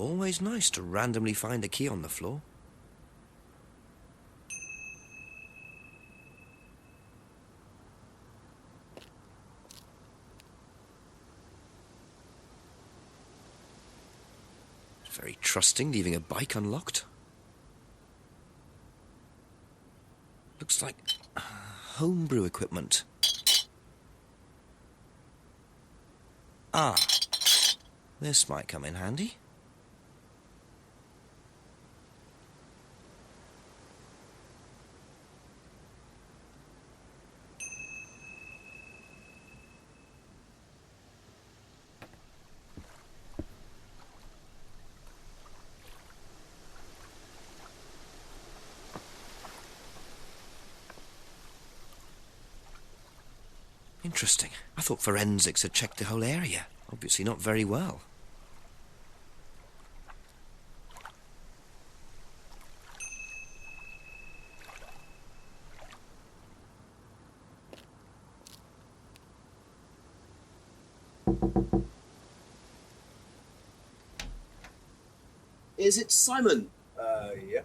Always nice to randomly find a key on the floor. Very trusting, leaving a bike unlocked. Looks like homebrew equipment. Ah, this might come in handy. Interesting. I thought forensics had checked the whole area. Obviously not very well. Is it Simon? Yeah.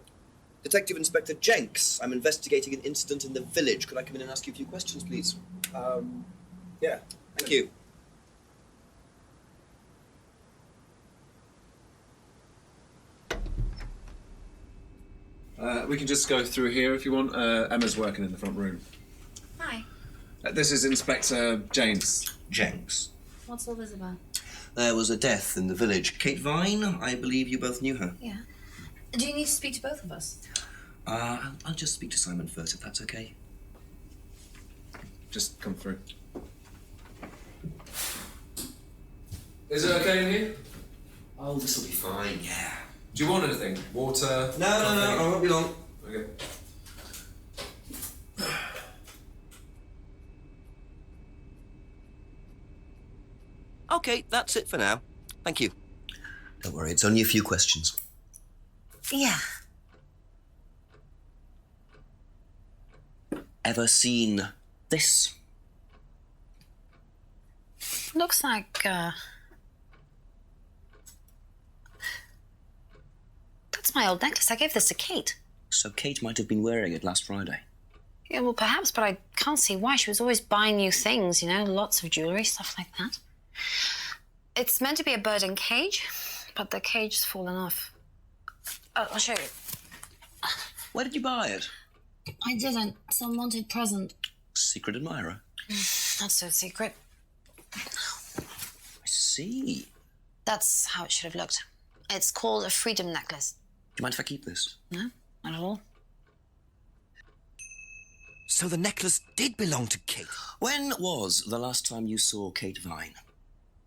Detective Inspector Jenks. I'm investigating an incident in the village. Could I come in and ask you a few questions, please? Yeah. Thank you. We can just go through here if you want. Emma's working in the front room. Hi. This is Inspector James. Jenks. What's all this about? There was a death in the village. Kate Vine, I believe you both knew her. Yeah. Do you need to speak to both of us? I'll just speak to Simon first, if that's okay. Just come through. Is it okay in here? Oh, this'll be fine, yeah. Do you want anything? Water? No, I won't be long. Okay. Okay, that's it for now. Thank you. Don't worry, it's only a few questions. Yeah. Ever seen this? Looks like, that's my old necklace. I gave this to Kate. So Kate might have been wearing it last Friday. Yeah, well, perhaps, but I can't see why. She was always buying new things, you know, lots of jewellery, stuff like that. It's meant to be a bird in cage, but the cage's fallen off. I'll show you. Where did you buy it? I didn't. Some wanted present. Secret admirer. Not so secret. I see. That's how it should have looked. It's called a freedom necklace. Do you mind if I keep this? No, not at all. So the necklace did belong to Kate. When was the last time you saw Kate Vine?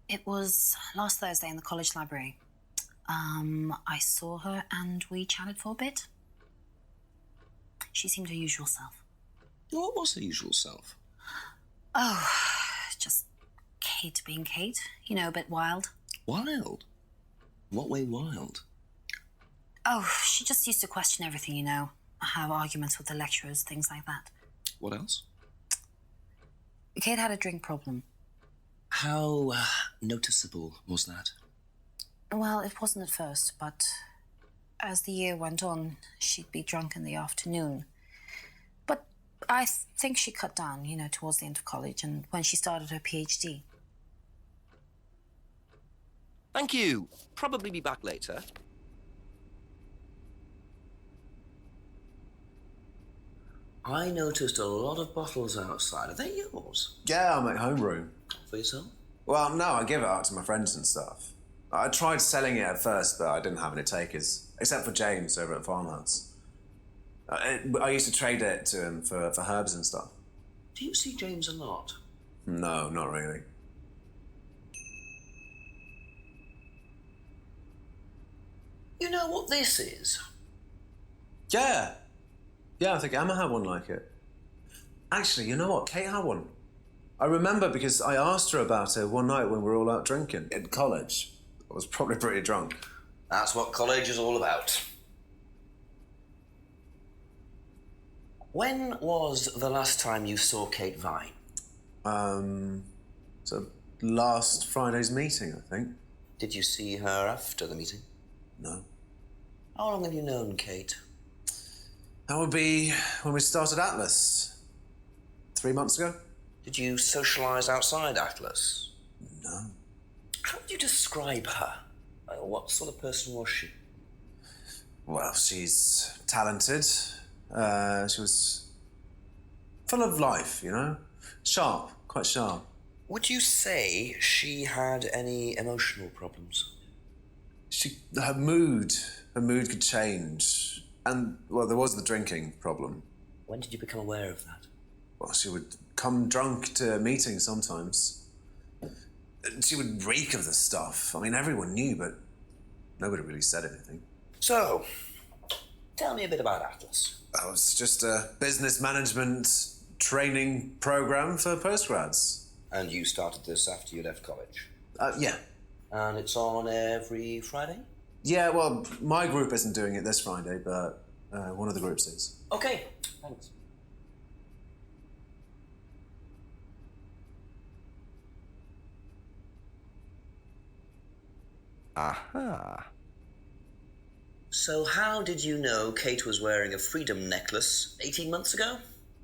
It was last Thursday in the college library. I saw her and we chatted for a bit. She seemed her usual self. What was her usual self? Oh, just Kate being Kate. You know, a bit wild. Wild? What way wild? Oh, she just used to question everything, you know. Have arguments with the lecturers, things like that. What else? Kate had a drink problem. How noticeable was that? Well, it wasn't at first, but as the year went on, she'd be drunk in the afternoon. But I think she cut down, you know, towards the end of college and when she started her PhD. Thank you. Probably be back later. I noticed a lot of bottles outside. Are they yours? Yeah, I make homebrew. For yourself? Well, no, I give it out to my friends and stuff. I tried selling it at first, but I didn't have any takers, except for James over at Farmhouse. I used to trade it to him for herbs and stuff. Do you see James a lot? No, not really. You know what this is? Yeah. Yeah, I think Emma had one like it. Actually, you know what? Kate had one. I remember because I asked her about it one night when we were all out drinking in college. I was probably pretty drunk. That's what college is all about. When was the last time you saw Kate Vine? So last Friday's meeting, I think. Did you see her after the meeting? No. How long have you known Kate? That would be when we started Atlas. 3 months ago? Did you socialise outside Atlas? No. How would you describe her? What sort of person was she? Well, she's talented. She was full of life, you know? Sharp, quite sharp. Would you say she had any emotional problems? Her mood could change. And, well, there was the drinking problem. When did you become aware of that? Well, she would come drunk to meetings sometimes. She would reek of the stuff. I mean, everyone knew, but nobody really said anything. So, tell me a bit about Atlas. Oh, it's just a business management training program for postgrads. And you started this after you left college? Yeah. And it's on every Friday? Yeah, well, my group isn't doing it this Friday, but one of the groups is. Okay, thanks. Aha. So how did you know Kate was wearing a freedom necklace 18 months ago?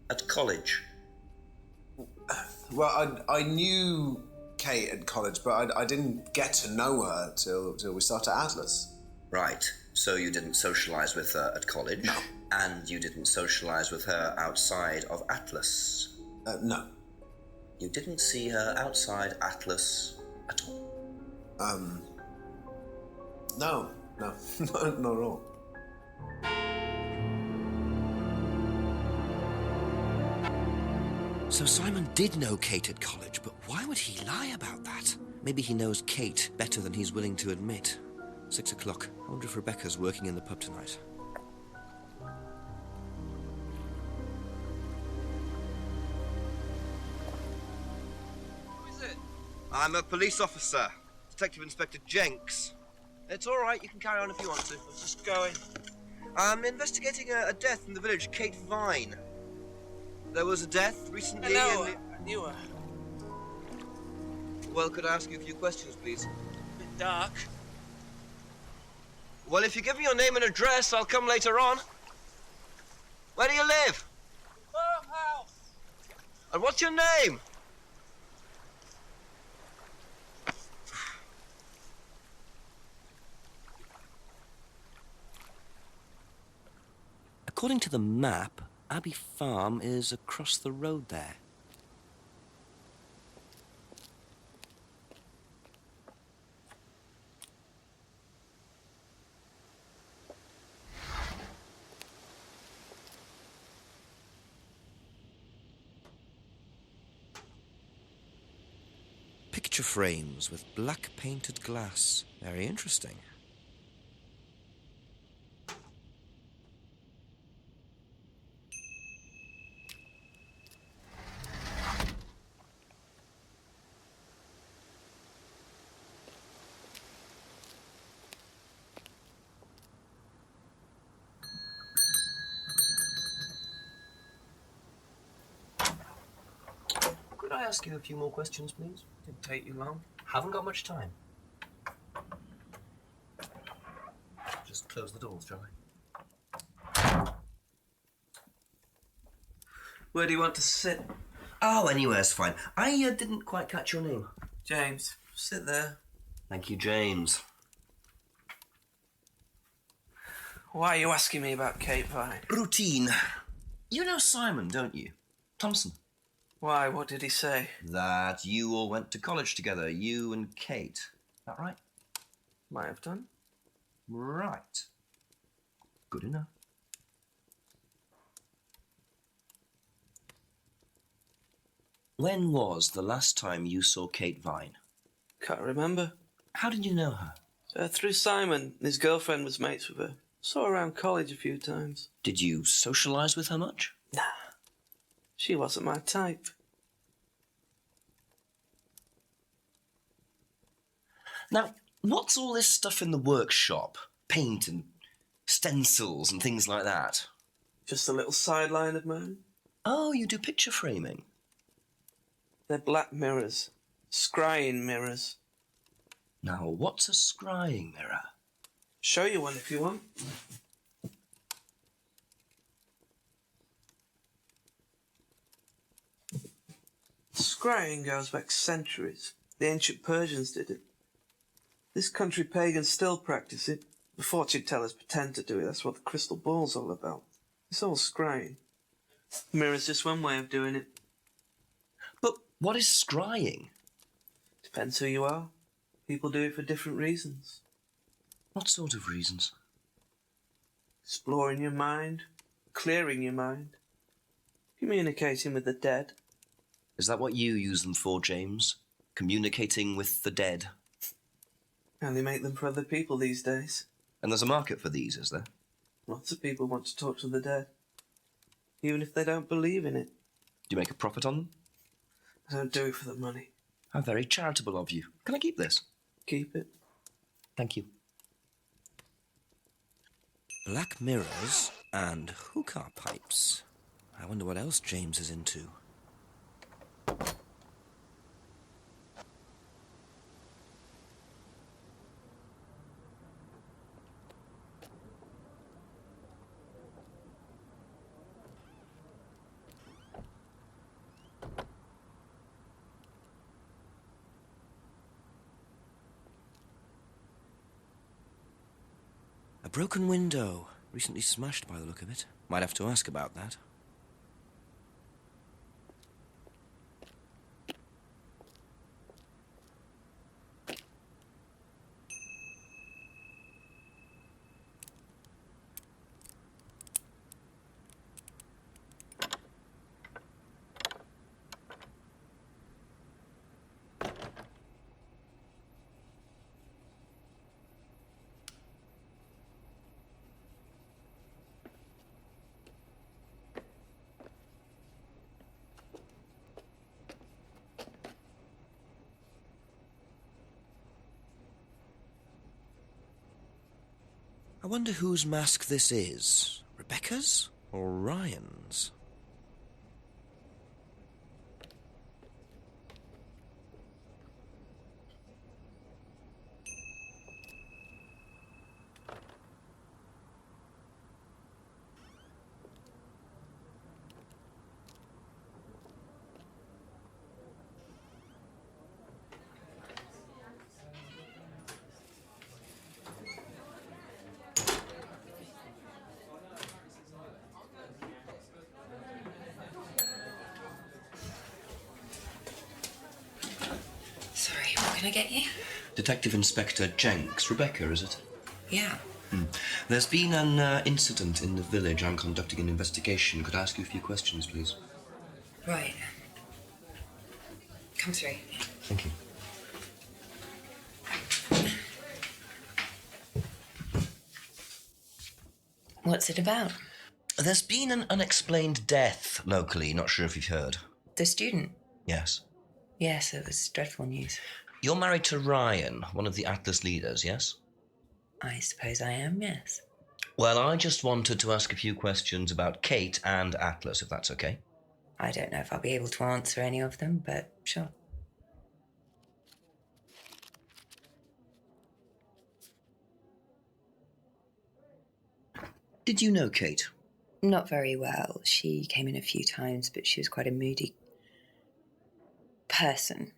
At college? Well, I knew Kate at college, but I didn't get to know her till we started Atlas. Right. So you didn't socialise with her at college? No. And you didn't socialise with her outside of Atlas? No. You didn't see her outside Atlas at all? No, not at all. So Simon did know Kate at college, but why would he lie about that? Maybe he knows Kate better than he's willing to admit. 6 o'clock. I wonder if Rebecca's working in the pub tonight. Who is it? I'm a police officer, Detective Inspector Jenks. It's all right, you can carry on if you want to. I was just going. I'm investigating a death in the village, Kate Vine. There was a death recently Hello, in the... I knew her. Well, could I ask you a few questions, please? A bit dark. Well, if you give me your name and address, I'll come later on. Where do you live? Farmhouse! And what's your name? According to the map, Abbey Farm is across the road there. Picture frames with black painted glass. Very interesting. Could I ask you a few more questions, please? Didn't take you long. Haven't got much time. Just close the doors, shall I? Where do you want to sit? Oh, anywhere's fine. I didn't quite catch your name. James, sit there. Thank you, James. Why are you asking me about Kate Vine? Routine. You know Simon, don't you? Thompson. Why, what did he say? That you all went to college together, you and Kate. That right? Might have done. Right. Good enough. When was the last time you saw Kate Vine? Can't remember. How did you know her? Through Simon. His girlfriend was mates with her. Saw her around college a few times. Did you socialise with her much? Nah. She wasn't my type. Now, what's all this stuff in the workshop? Paint and stencils and things like that? Just a little sideline of mine. Oh, you do picture framing? They're black mirrors. Scrying mirrors. Now, what's a scrying mirror? Show you one if you want. Scrying goes back centuries. The ancient Persians did it. This country pagans still practice it. The fortune tellers pretend to do it. That's what the crystal ball's all about. It's all scrying. The mirror's just one way of doing it. But what is scrying? Depends who you are. People do it for different reasons. What sort of reasons? Exploring your mind, clearing your mind, communicating with the dead. Is that what you use them for, James? Communicating with the dead? And they make them for other people these days. And there's a market for these, is there? Lots of people want to talk to the dead, even if they don't believe in it. Do you make a profit on them? I don't do it for the money. How very charitable of you. Can I keep this? Keep it. Thank you. Black mirrors and hookah pipes. I wonder what else James is into. A broken window. Recently smashed by the look of it. Might have to ask about that. I wonder whose mask this is. Rebecca's or Ryan's? Sorry, what can I get you? Detective Inspector Jenks. Rebecca, is it? Yeah. There's been an incident in the village. I'm conducting an investigation. Could I ask you a few questions, please? Right. Come through. Thank you. What's it about? There's been an unexplained death locally. Not sure if you've heard. The student? Yes. Yes, it was dreadful news. You're married to Ryan, one of the Atlas leaders, yes? I suppose I am, yes. Well, I just wanted to ask a few questions about Kate and Atlas, if that's okay. I don't know if I'll be able to answer any of them, but sure. Did you know Kate? Not very well. She came in a few times, but she was quite a moody person.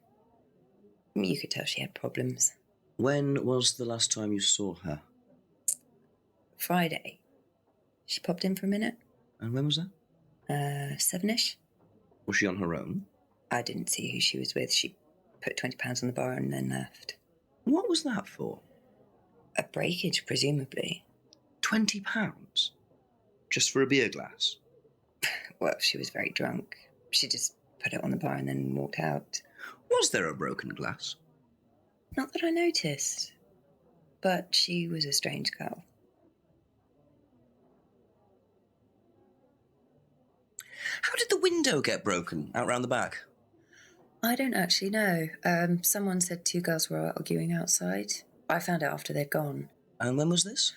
You could tell she had problems. When was the last time you saw her? Friday. She popped in for a minute. And when was that? 7-ish. Was she on her own? I didn't see who she was with. She put £20 on the bar and then left. What was that for? A breakage, presumably. £20? Just for a beer glass? Well, she was very drunk. She just put it on the bar and then walked out. Was there a broken glass? Not that I noticed. But she was a strange girl. How did the window get broken out round the back? I don't actually know. Someone said 2 girls were arguing outside. I found out after they'd gone. And when was this?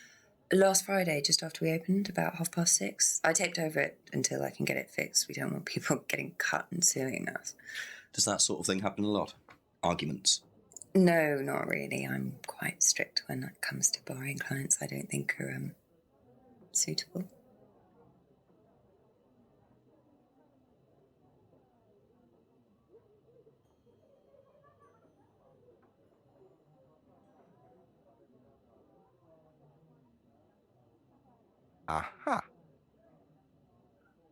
Last Friday, just after we opened, about 6:30. I taped over it until I can get it fixed. We don't want people getting cut and suing us. Does that sort of thing happen a lot? Arguments? No, not really. I'm quite strict when it comes to borrowing clients I don't think are suitable. Aha.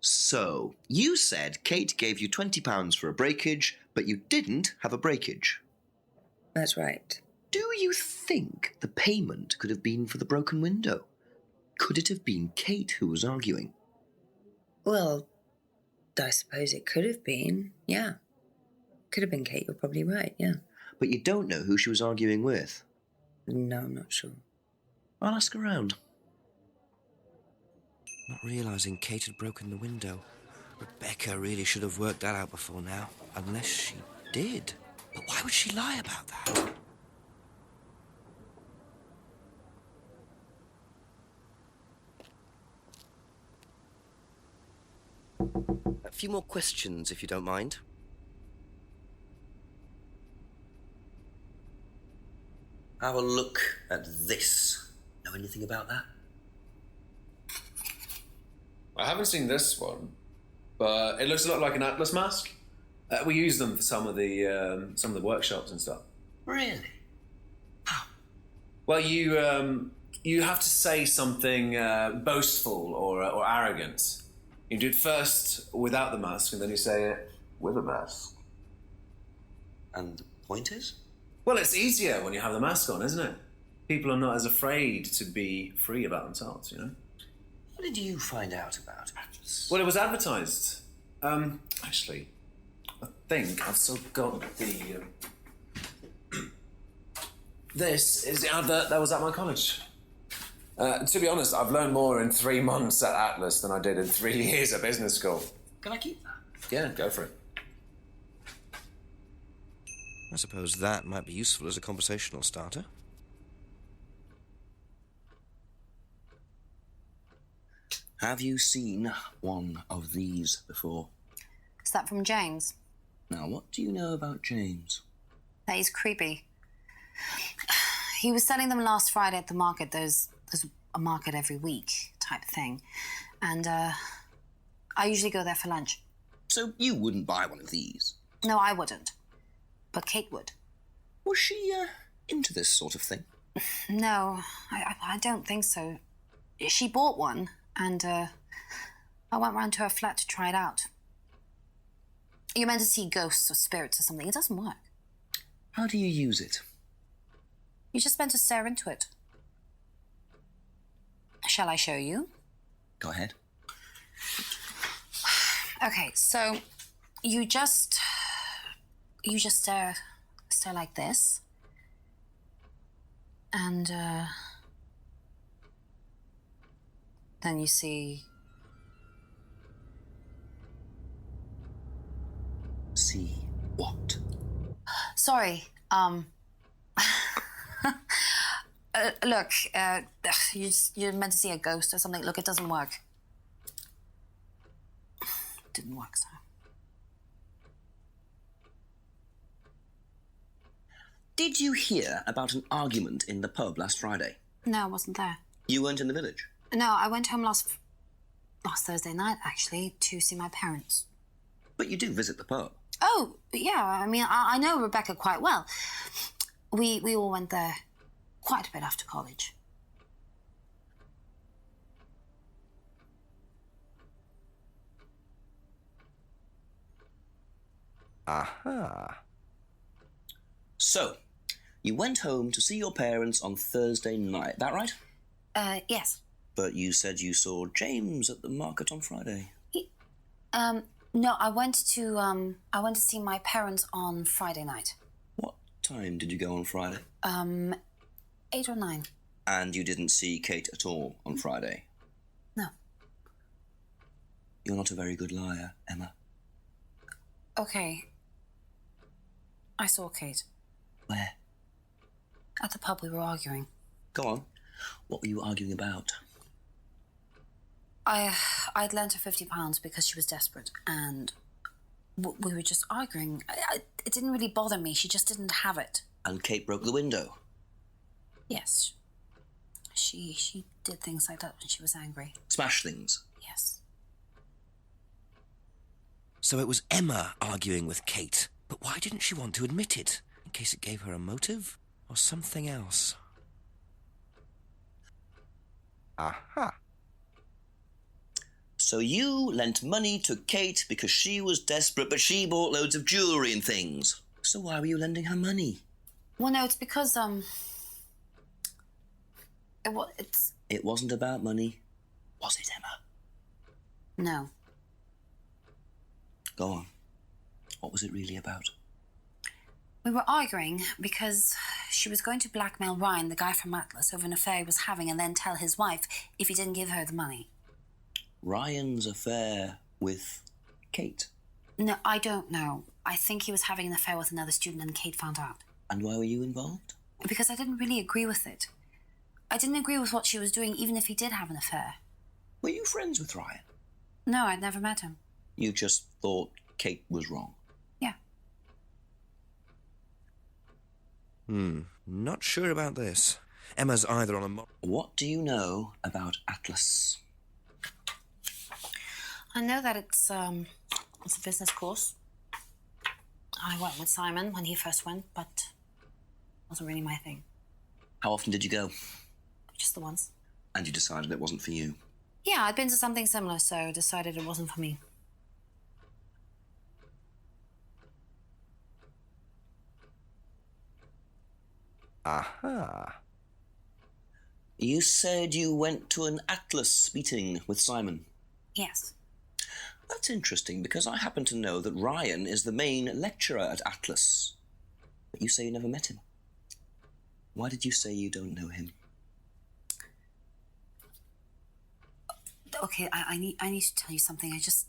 So, you said Kate gave you £20 for a breakage, but you didn't have a breakage. That's right. Do you think the payment could have been for the broken window? Could it have been Kate who was arguing? Well, I suppose it could have been, yeah. Could have been Kate, you're probably right, yeah. But you don't know who she was arguing with. No, I'm not sure. I'll ask around. Not realising Kate had broken the window. Rebecca really should have worked that out before now. Unless she did. But why would she lie about that? A few more questions, if you don't mind. Have a look at this. Know anything about that? I haven't seen this one, but it looks a lot like an Atlas mask. We use them for some of the workshops and stuff. Really? Well, you have to say something boastful or arrogant. You do it first without the mask, and then you say it with a mask. And the point is? Well, it's easier when you have the mask on, isn't it? People are not as afraid to be free about themselves, you know? What did you find out about Atlas? Well, it was advertised. Actually, I think I've still got the... This is the advert that was at my college. To be honest, I've learned more in 3 months at Atlas than I did in 3 years at business school. Can I keep that? Yeah, go for it. I suppose that might be useful as a conversational starter. Have you seen one of these before? Is that from James? Now, what do you know about James? That he's creepy. He was selling them last Friday at the market. There's a market every week type thing. And I usually go there for lunch. So you wouldn't buy one of these? No, I wouldn't. But Kate would. Was she into this sort of thing? No, I don't think so. She bought one, and I went round to her flat to try it out. You're meant to see ghosts or spirits or something. It doesn't work. How do you use it? You're just meant to stare into it. Shall I show you? Go ahead. Okay, so you just stare like this, and then you see. See what? Sorry. Look, you're meant to see a ghost or something. Look, it doesn't work. It didn't work, so. Did you hear about an argument in the pub last Friday? No, I wasn't there. You weren't in the village? No, I went home last Thursday night, actually, to see my parents. But you do visit the pub? Oh, yeah. I mean, I know Rebecca quite well. We all went there quite a bit after college. Aha. So, you went home to see your parents on Thursday night, that right? Yes. But you said you saw James at the market on Friday. No, I went to see my parents on Friday night. What time did you go on Friday? 8 or 9. And you didn't see Kate at all on Friday? No. You're not a very good liar, Emma. Okay. I saw Kate. Where? At the pub we were arguing. Go on. What were you arguing about? I'd lent her £50 because she was desperate, and we were just arguing. It didn't really bother me. She just didn't have it. And Kate broke the window. Yes. She did things like that when she was angry. Smash things. Yes. So it was Emma arguing with Kate. But why didn't she want to admit it? In case it gave her a motive? Or something else? Aha. So you lent money to Kate because she was desperate, but she bought loads of jewellery and things. So why were you lending her money? Well, no, it's because, It wasn't about money, was it, Emma? No. Go on. What was it really about? We were arguing because she was going to blackmail Ryan, the guy from Atlas, over an affair he was having, and then tell his wife if he didn't give her the money. Ryan's affair with Kate? No, I don't know. I think he was having an affair with another student and Kate found out. And why were you involved? Because I didn't really agree with it. I didn't agree with what she was doing, even if he did have an affair. Were you friends with Ryan? No, I'd never met him. You just thought Kate was wrong? Yeah. Not sure about this. Emma's either on a... What do you know about Atlas? I know that it's a business course. I went with Simon when he first went, but it wasn't really my thing. How often did you go? Just the once. And you decided it wasn't for you? Yeah, I'd been to something similar, so decided it wasn't for me. Aha. You said you went to an Atlas meeting with Simon. Yes. That's interesting, because I happen to know that Ryan is the main lecturer at Atlas. But you say you never met him. Why did you say you don't know him? Okay, I need to tell you something. I just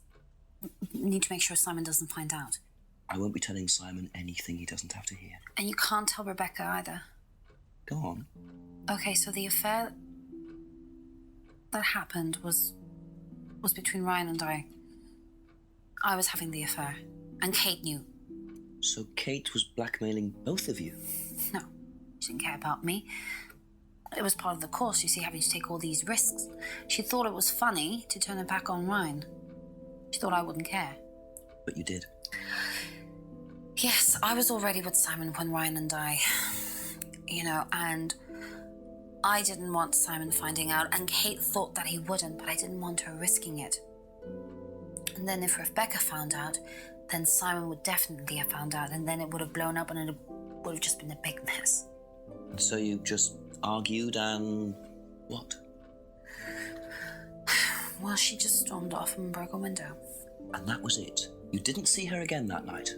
need to make sure Simon doesn't find out. I won't be telling Simon anything he doesn't have to hear. And you can't tell Rebecca either. Go on. Okay, so the affair that happened was between Ryan and I. I was having the affair, and Kate knew. So Kate was blackmailing both of you? No, she didn't care about me. It was part of the course, you see, having to take all these risks. She thought it was funny to turn her back on Ryan. She thought I wouldn't care. But you did. Yes, I was already with Simon when Ryan and I, and I didn't want Simon finding out, and Kate thought that he wouldn't, but I didn't want her risking it. And then if Rebecca found out, then Simon would definitely have found out, and then it would have blown up and it would have just been a big mess. And so you just argued and what? Well, she just stormed off and broke a window. And that was it? You didn't see her again that night?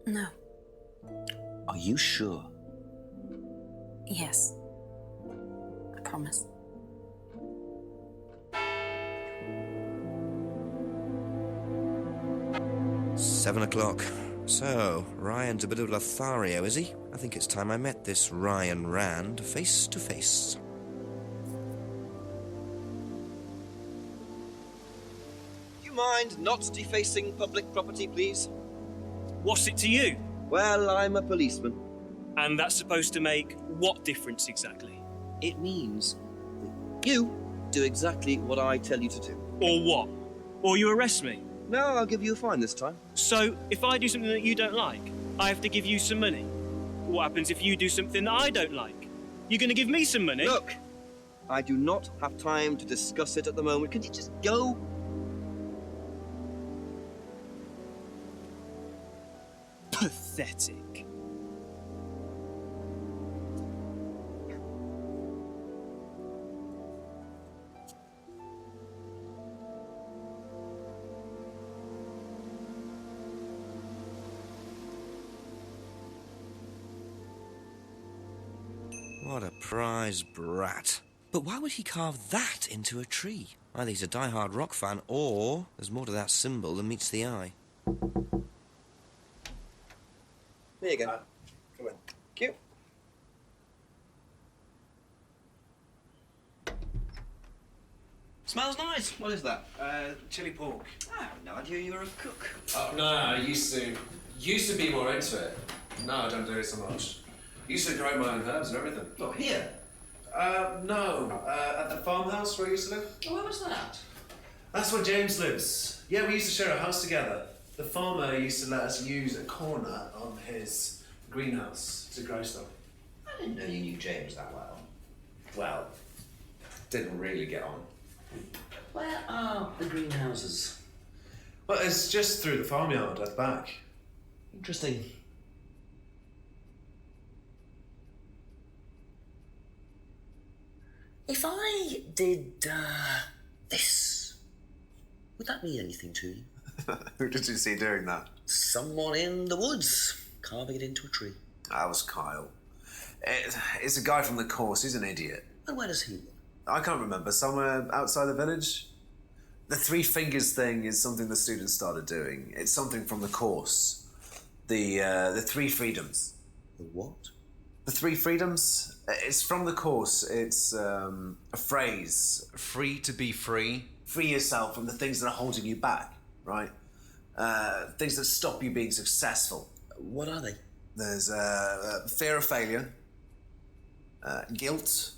No. Are you sure? Yes. I promise. Seven o'clock. So, Ryan's a bit of Lothario, is he? I think it's time I met this Ryan Rand face to face. Do you mind not defacing public property, please? What's it to you? Well, I'm a policeman. And that's supposed to make what difference exactly? It means that you do exactly what I tell you to do. Or what? Or you arrest me? No, I'll give you a fine this time. So, if I do something that you don't like, I have to give you some money? What happens if you do something that I don't like? You're going to give me some money? Look, I do not have time to discuss it at the moment. Could you just go? Pathetic. What a prize brat. But why would he carve that into a tree? Either he's a die-hard rock fan, or there's more to that symbol than meets the eye. There you go. Come on. Cute. Smells nice. What is that? Chili pork. I have no idea you were a cook. Oh, no, I used to be more into it. No, I don't do it so much. Used to grow my own herbs and everything. Oh, here? No. At the farmhouse where I used to live. Oh, where was that? That's where James lives. Yeah, we used to share a house together. The farmer used to let us use a corner of his greenhouse to grow stuff. I didn't know you knew James that well. Well, didn't really get on. Where are the greenhouses? Well, it's just through the farmyard at the back. Interesting. If I did this, would that mean anything to you? Who did you see doing that? Someone in the woods, carving it into a tree. That was Kyle. It's a guy from the course. He's an idiot. And where does he live? I can't remember. Somewhere outside the village? The three fingers thing is something the students started doing. It's something from the course. The three freedoms. The what? The three freedoms? It's from the course. It's a phrase. Free to be free. Free yourself from the things that are holding you back, right? Things that stop you being successful. What are they? There's fear of failure, guilt,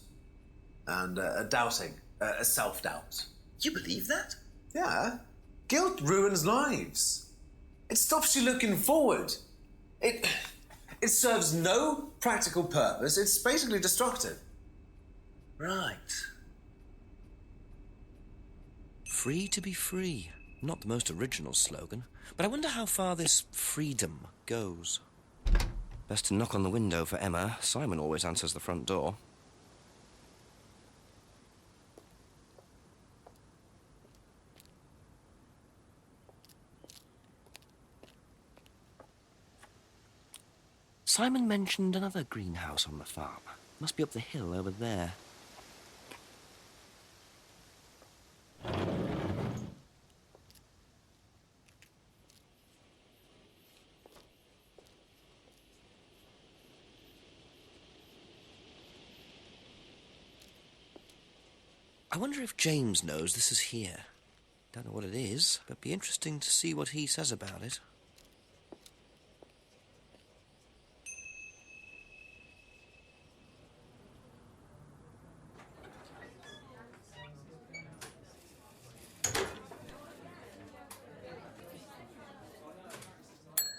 and a doubting, a self-doubt. You believe that? Yeah. Guilt ruins lives. It stops you looking forward. It serves no practical purpose. It's basically destructive. Right. Free to be free. Not the most original slogan, but I wonder how far this freedom goes. Best to knock on the window for Emma. Simon always answers the front door. Simon mentioned another greenhouse on the farm. Must be up the hill over there. I wonder if James knows this is here. Don't know what it is, but be interesting to see what he says about it.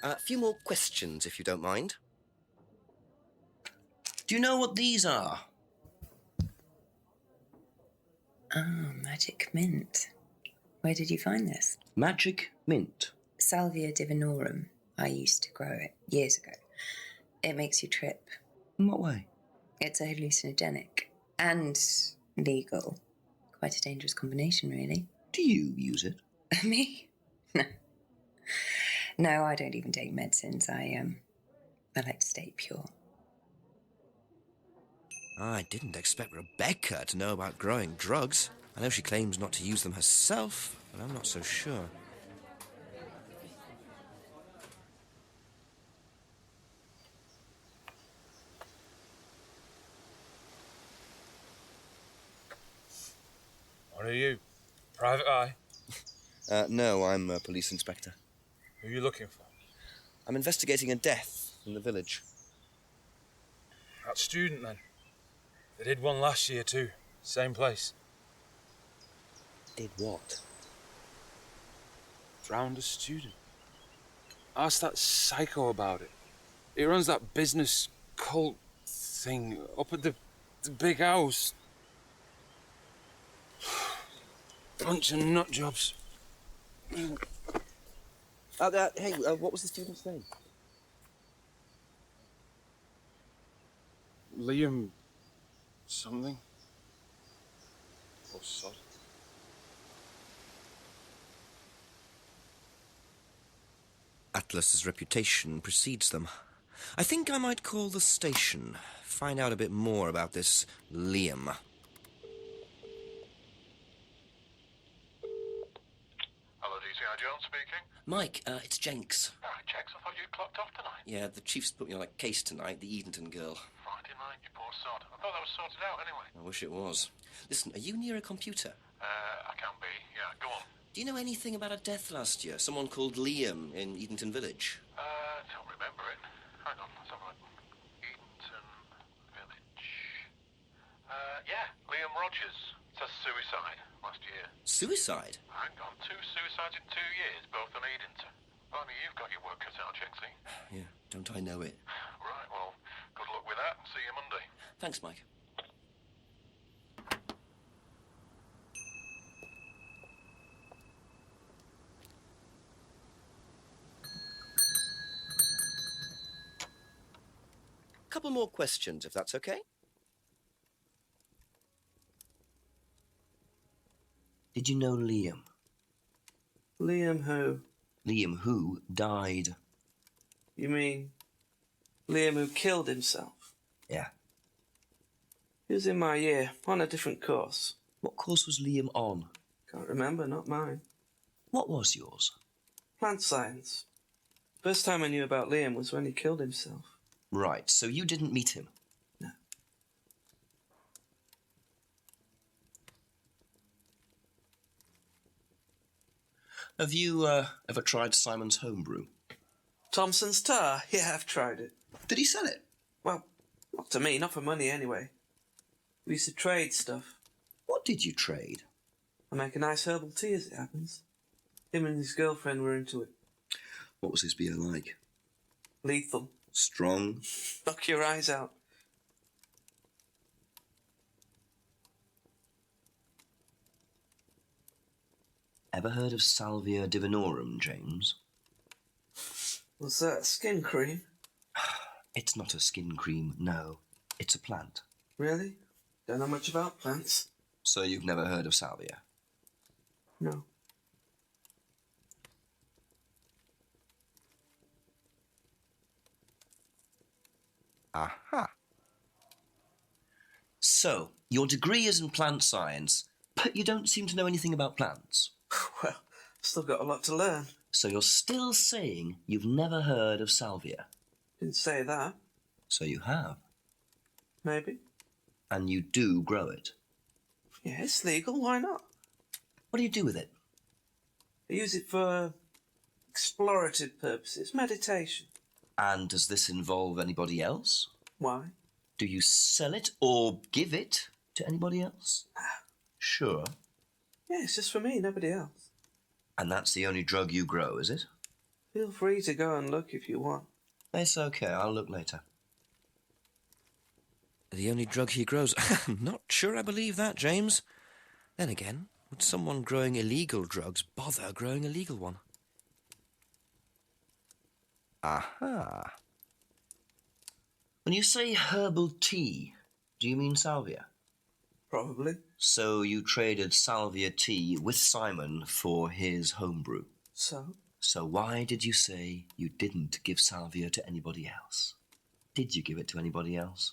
A few more questions, if you don't mind. Do you know what these are? Oh, magic mint. Where did you find this? Magic mint. Salvia divinorum. I used to grow it years ago. It makes you trip. In what way? It's a hallucinogenic and legal. Quite a dangerous combination, really. Do you use it? Me? No. No, I don't even take medicines. I like to stay pure. I didn't expect Rebecca to know about growing drugs. I know she claims not to use them herself, but I'm not so sure. What are you? Private eye? No, I'm a police inspector. Who are you looking for? I'm investigating a death in the village. That student, then. They did one last year, too. Same place. Did what? Drowned a student. Ask that psycho about it. He runs that business cult thing up at the big house. Bunch of nut jobs. Hey, what was the student's name? Liam... something? Or sod? Atlas's reputation precedes them. I think I might call the station, find out a bit more about this Liam. Hello, DCI Jones speaking. Mike, it's Jenks. Alright, Jenks, I thought you'd clocked off tonight. Yeah, the chief's put me on a case tonight, the Edenton girl. Friday night, you poor sod. I thought that was sorted out anyway. I wish it was. Listen, are you near a computer? I can be. Yeah, go on. Do you know anything about a death last year? Someone called Liam in Edenton Village? Don't remember it. Hang on, let's have a look. Edenton suicide last year. Suicide? Hang on, 2 suicides in 2 years, both on Edenton. Blimey, you've got your work cut out, Jinxie. Yeah, don't I know it. Right, well, good luck with that. See you Monday. Thanks, Mike. Couple more questions, if that's okay. Did you know Liam? Liam who? Liam who died. You mean Liam who killed himself? Yeah. He was in my year, on a different course. What course was Liam on? Can't remember, not mine. What was yours? Plant science. First time I knew about Liam was when he killed himself. Right, so you didn't meet him? No. Have you ever tried Simon's homebrew? Thompson's tar? Yeah, I've tried it. Did he sell it? Well, not to me, not for money anyway. We used to trade stuff. What did you trade? I make a nice herbal tea as it happens. Him and his girlfriend were into it. What was his beer like? Lethal. Strong? Knock your eyes out. Ever heard of Salvia divinorum, James? Was that skin cream? It's not a skin cream, no. It's a plant. Really? Don't know much about plants. So you've never heard of Salvia? No. Aha. So, your degree is in plant science, but you don't seem to know anything about plants. Well, still got a lot to learn. So you're still saying you've never heard of Salvia? Didn't say that. So you have. Maybe. And you do grow it. Yeah, it's legal, why not? What do you do with it? I use it for explorative purposes, meditation. And does this involve anybody else? Why? Do you sell it or give it to anybody else? Sure. Yeah, it's just for me, nobody else. And that's the only drug you grow, is it? Feel free to go and look if you want. It's okay, I'll look later. The only drug he grows? I'm not sure I believe that, James. Then again, would someone growing illegal drugs bother growing a legal one? Aha. When you say herbal tea, do you mean salvia? Probably. So you traded salvia tea with Simon for his homebrew? So? So why did you say you didn't give salvia to anybody else? Did you give it to anybody else?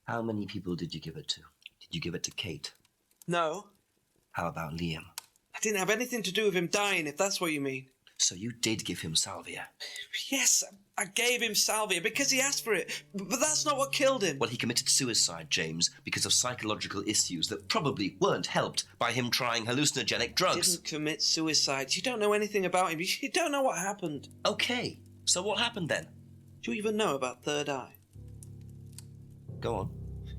How many people did you give it to? Did you give it to Kate? No. How about Liam? I didn't have anything to do with him dying, if that's what you mean. So you did give him salvia? Yes, I gave him salvia because he asked for it. But that's not what killed him. Well, he committed suicide, James, because of psychological issues that probably weren't helped by him trying hallucinogenic drugs. He didn't commit suicide. You don't know anything about him. You don't know what happened. Okay, so what happened then? Do you even know about Third Eye? Go on.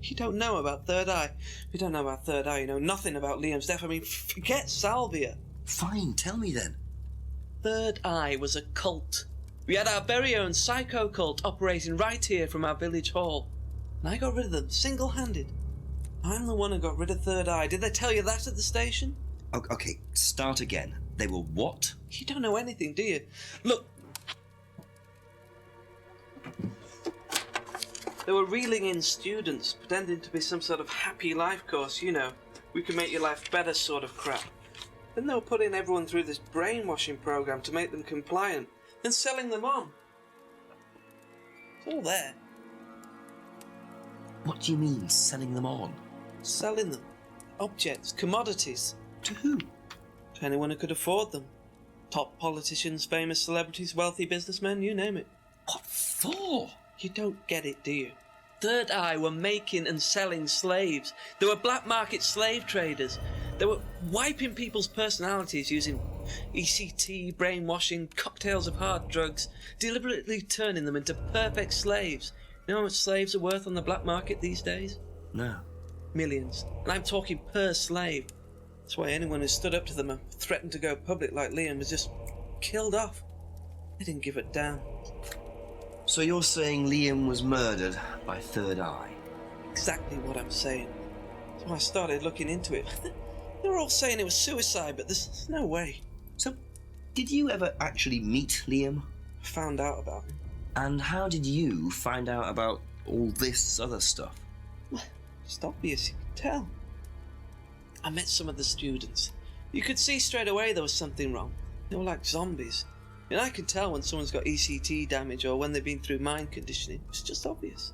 You don't know about Third Eye. If you don't know about Third Eye, you know nothing about Liam's death. I mean, forget salvia. Fine, tell me then. Third Eye was a cult. We had our very own psycho cult operating right here from our village hall. And I got rid of them, single-handed. I'm the one who got rid of Third Eye. Did they tell you that at the station? Okay, start again. They were what? You don't know anything, do you? Look. They were reeling in students, pretending to be some sort of happy life course, you know. We can make your life better sort of crap. Then they were putting everyone through this brainwashing program to make them compliant, then selling them on. It's all there. What do you mean, selling them on? Selling them. Objects, commodities. To who? To anyone who could afford them. Top politicians, famous celebrities, wealthy businessmen, you name it. What for? You don't get it, do you? Third Eye were making and selling slaves. They were black market slave traders. They were wiping people's personalities using ECT, brainwashing, cocktails of hard drugs, deliberately turning them into perfect slaves. You know how much slaves are worth on the black market these days? No. Millions. And I'm talking per slave. That's why anyone who stood up to them and threatened to go public like Liam was just killed off. They didn't give a damn. So you're saying Liam was murdered by Third Eye? Exactly what I'm saying. So I started looking into it. They were all saying it was suicide, but there's no way. So, did you ever actually meet Liam? Found out about him. And how did you find out about all this other stuff? It's obvious, you can tell. I met some of the students. You could see straight away there was something wrong. They were like zombies. And I can tell when someone's got ECT damage or when they've been through mind conditioning. It's just obvious.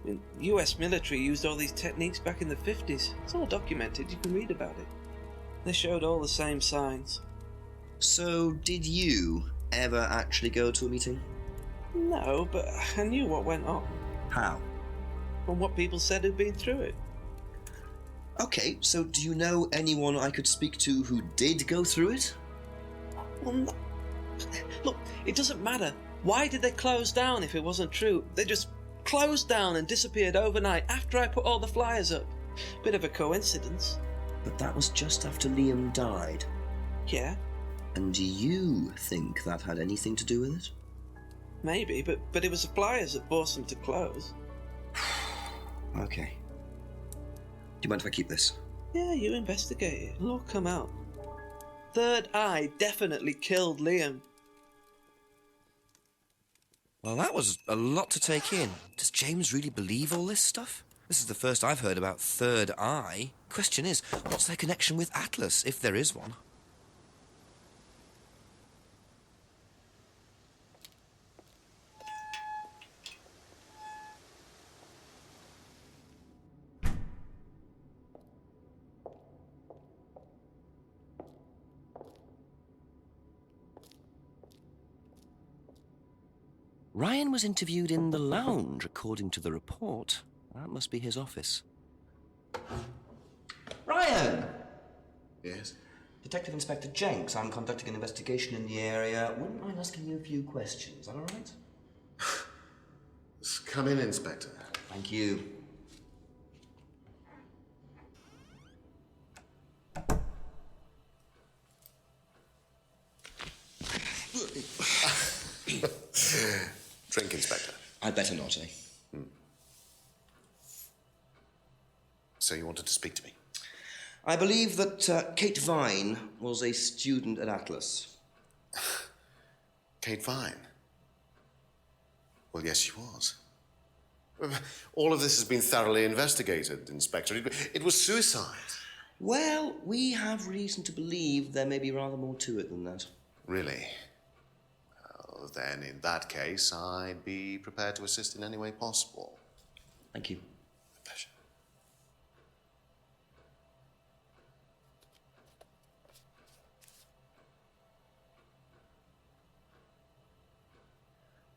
I mean, US military used all these techniques back in the 50s. It's all documented, you can read about it. They showed all the same signs. So, did you ever actually go to a meeting? No, but I knew what went on. How? From what people said who'd been through it. Okay, so do you know anyone I could speak to who did go through it? Well, no. Look, it doesn't matter. Why did they close down if it wasn't true? They just closed down and disappeared overnight after I put all the flyers up. Bit of a coincidence. But that was just after Liam died. Yeah. And do you think that had anything to do with it? Maybe, but it was the flyers that forced them to close. Okay. Do you mind if I keep this? Yeah, you investigate it. It'll all come out. Third Eye definitely killed Liam. Well, that was a lot to take in. Does James really believe all this stuff? This is the first I've heard about Third Eye. Question is, what's their connection with Atlas, if there is one? Ryan was interviewed in the lounge, according to the report. That must be his office. Ryan! Yes? Detective Inspector Jenks. I'm conducting an investigation in the area. Wouldn't mind asking you a few questions. Is that all right? Come in, Inspector. Thank you. Drink, Inspector. I'd better not, eh? So you wanted to speak to me? I believe that Kate Vine was a student at Atlas. Kate Vine? Well, yes, she was. All of this has been thoroughly investigated, Inspector. It was suicide. Well, we have reason to believe there may be rather more to it than that. Really? Well, then, in that case, I'd be prepared to assist in any way possible. Thank you. My pleasure.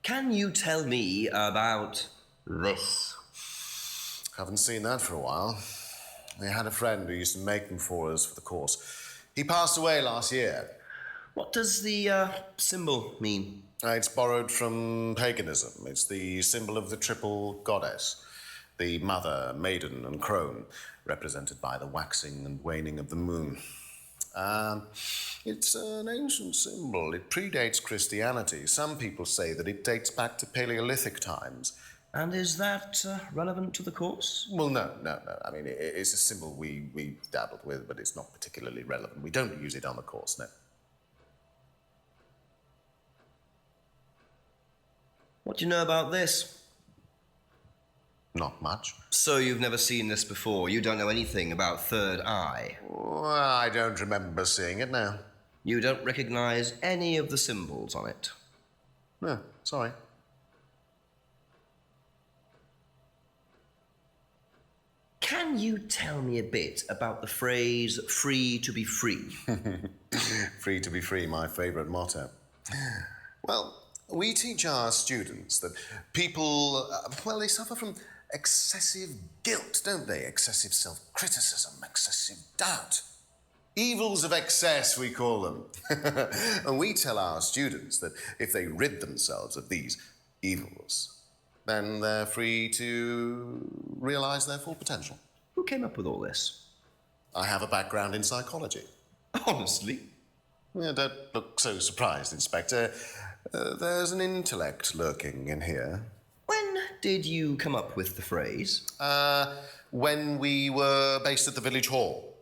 Can you tell me about this? Haven't seen that for a while. We had a friend who used to make them for us for the course. He passed away last year. What does the symbol mean? It's borrowed from paganism. It's the symbol of the triple goddess, the mother, maiden, and crone, represented by the waxing and waning of the moon. It's an ancient symbol. It predates Christianity. Some people say that it dates back to Paleolithic times. And is that relevant to the course? Well, no. I mean, it's a symbol we dabbled with, but it's not particularly relevant. We don't use it on the course, no. What do you know about this? Not much. So you've never seen this before? You don't know anything about Third Eye? Well, I don't remember seeing it now. You don't recognize any of the symbols on it? No, sorry. Can you tell me a bit about the phrase, free to be free? Free to be free, my favourite motto. Well, we teach our students that people, they suffer from excessive guilt, don't they? Excessive self-criticism, excessive doubt. Evils of excess, we call them. And we tell our students that if they rid themselves of these evils, then they're free to realise their full potential. Who came up with all this? I have a background in psychology. Honestly? Yeah, don't look so surprised, Inspector. There's an intellect lurking in here. When did you come up with the phrase? When we were based at the village hall.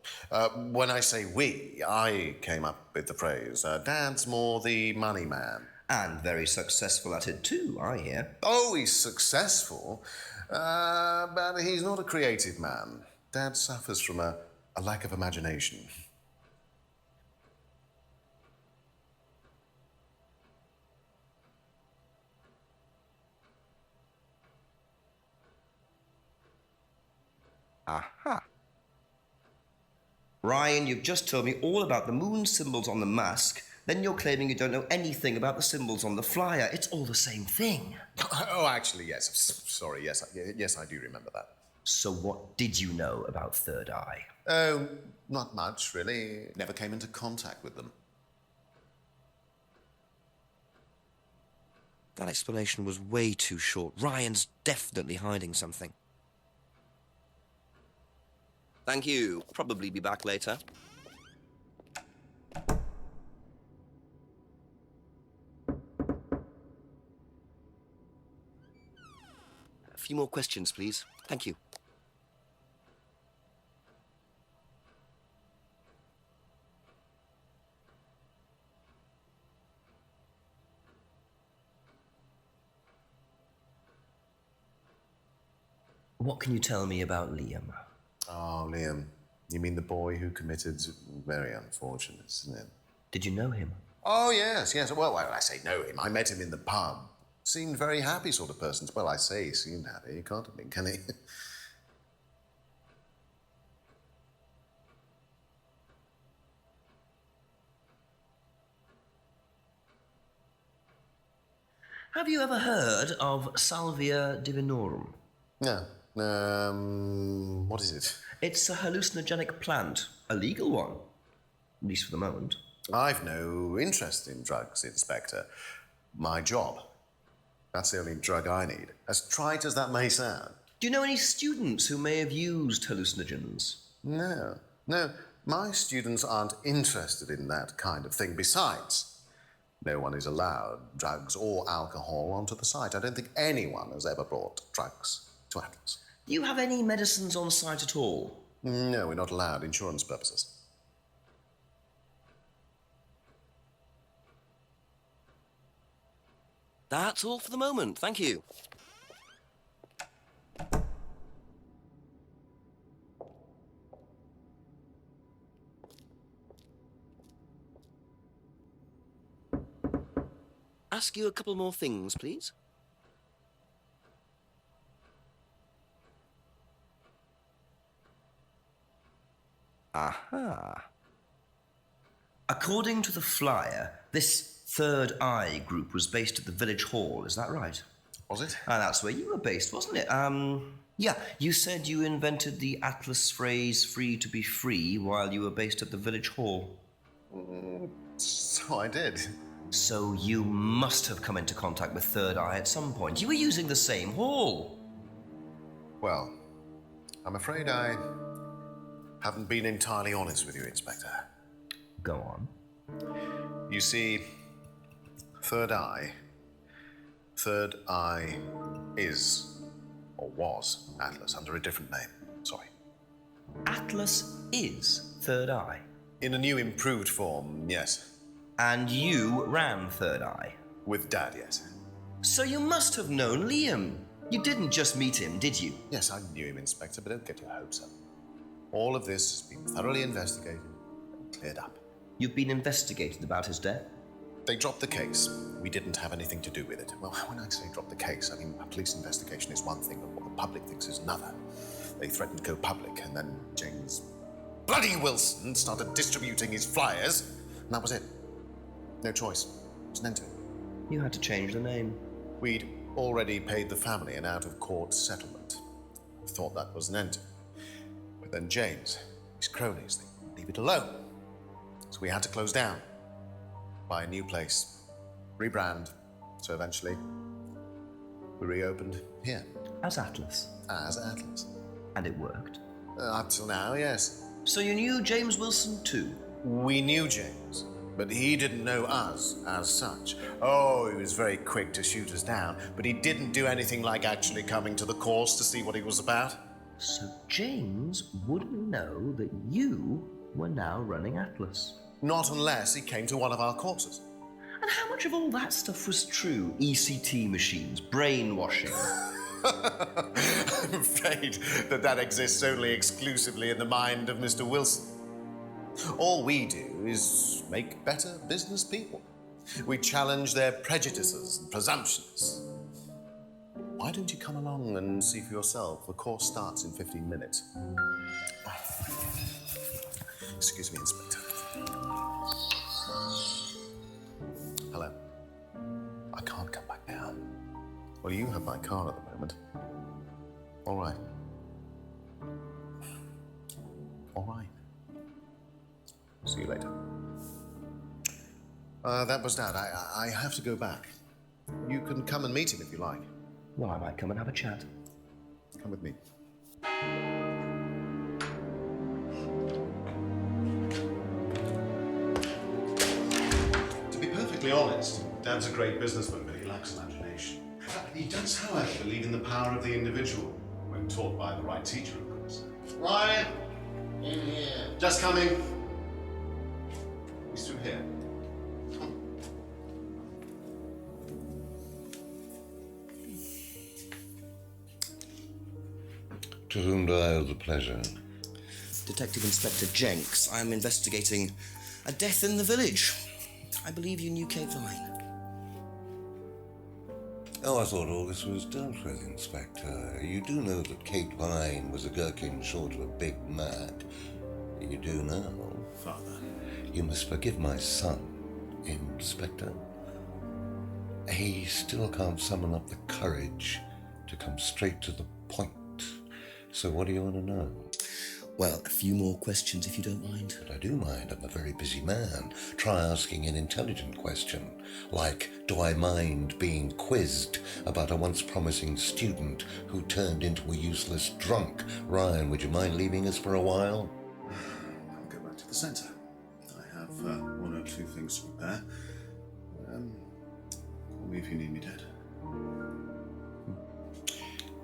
When I say we, I came up with the phrase. Dad's more the money man. And very successful at it too, I hear. Oh, he's successful, but he's not a creative man. Dad suffers from a lack of imagination. Aha. Ryan, you've just told me all about the moon symbols on the mask. Then you're claiming you don't know anything about the symbols on the flyer. It's all the same thing. Oh, actually, yes. Sorry, yes, I do remember that. So what did you know about Third Eye? Oh, not much, really. Never came into contact with them. That explanation was way too short. Ryan's definitely hiding something. Thank you. Probably be back later. A few more questions, please. Thank you. What can you tell me about Liam? Oh, Liam. You mean the boy who committed very unfortunate, isn't it? Did you know him? Oh, yes. Well, I say know him. I met him in the pub. Seemed very happy sort of person. Well, I say he seemed happy. He can't have been, can he? Have you ever heard of Salvia divinorum? No. What is it? It's a hallucinogenic plant. A legal one. At least for the moment. I've no interest in drugs, Inspector. My job. That's the only drug I need. As trite as that may sound. Do you know any students who may have used hallucinogens? No. My students aren't interested in that kind of thing. Besides, no one is allowed drugs or alcohol onto the site. I don't think anyone has ever brought drugs to Atlas. Do you have any medicines on site at all? No, we're not allowed. Insurance purposes. That's all for the moment. Thank you. Ask you a couple more things, please. Aha. According to the flyer, this Third Eye group was based at the village hall, is that right? Was it? That's where you were based, wasn't it? Yeah, you said you invented the Atlas phrase free to be free while you were based at the village hall. So I did. So you must have come into contact with Third Eye at some point. You were using the same hall. Well, I'm afraid I haven't been entirely honest with you, Inspector. Go on. You see, Third Eye is, or was, Atlas under a different name. Sorry. Atlas is Third Eye? In a new improved form, yes. And you ran Third Eye? With Dad, yes. So you must have known Liam. You didn't just meet him, did you? Yes, I knew him, Inspector, but don't get your hopes up. All of this has been thoroughly investigated and cleared up. You've been investigated about his death? They dropped the case. We didn't have anything to do with it. Well, when I say drop the case, I mean a police investigation is one thing, but what the public thinks is another. They threatened to go public, and then James bloody Wilson started distributing his flyers, and that was it. No choice. It was an end to it. You had to change the name. We'd already paid the family an out-of-court settlement. We thought that was an end to it. But then James, his cronies, they wouldn't leave it alone. So we had to close down, buy a new place, rebrand, so eventually We reopened here. As Atlas. As Atlas. And it worked? Up till now, yes. So you knew James Wilson too? We knew James, but he didn't know us as such. Oh, he was very quick to shoot us down, but he didn't do anything like actually coming to the course to see what he was about. So James wouldn't know that you were now running Atlas? Not unless he came to one of our courses. And how much of all that stuff was true? ECT machines, brainwashing? I'm afraid that exists only exclusively in the mind of Mr. Wilson. All we do is make better business people. We challenge their prejudices and presumptions. Why don't you come along and see for yourself? The course starts in 15 minutes. Excuse me, Inspector. Hello. I can't come back now. Well, you have my car at the moment. All right. All right. See you later. That was Dad. I have to go back. You can come and meet him if you like. Well, I might come and have a chat. Come with me. To be perfectly honest, Dad's a great businessman, but he lacks imagination. He does, however, believe in the power of the individual, when taught by the right teacher, of course. Ryan! In here. Just coming. He's through here. To whom do I owe the pleasure? Detective Inspector Jenks. I am investigating a death in the village. I believe you knew Kate Vine. Oh, I thought all this was dealt with, Inspector. You do know that Kate Vine was a gherkin short of a big mad. You do now. Father. You must forgive my son, Inspector. He still can't summon up the courage to come straight to the point. So what do you want to know? Well, a few more questions if you don't mind. But I do mind. I'm a very busy man. Try asking an intelligent question, like, do I mind being quizzed about a once promising student who turned into a useless drunk? Ryan, would you mind leaving us for a while? I'll go back to the centre. I have one or two things to prepare. Call me if you need me, Dad.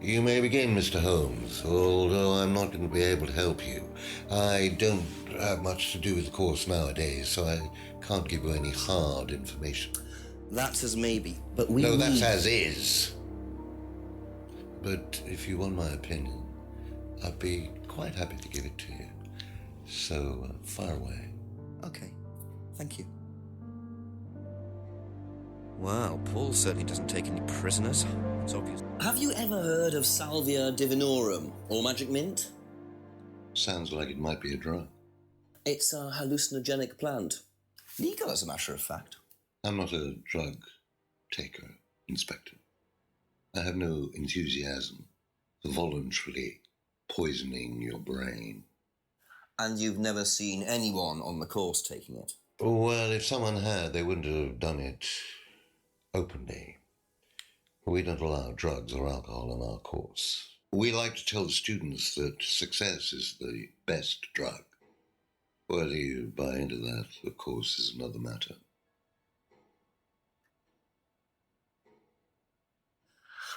You may begin, Mr. Holmes, although I'm not going to be able to help you. I don't have much to do with the course nowadays, so I can't give you any hard information. That's as maybe, but we No, that's as is. But if you want my opinion, I'd be quite happy to give it to you. So, fire away. Okay, thank you. Wow, Paul certainly doesn't take any prisoners. It's obvious. Have you ever heard of Salvia divinorum, or magic mint? Sounds like it might be a drug. It's a hallucinogenic plant. Legal, as a matter of fact. I'm not a drug taker, Inspector. I have no enthusiasm for voluntarily poisoning your brain. And you've never seen anyone on the course taking it? Well, if someone had, they wouldn't have done it openly. We don't allow drugs or alcohol on our course. We like to tell the students that success is the best drug. Whether you buy into that, of course, is another matter.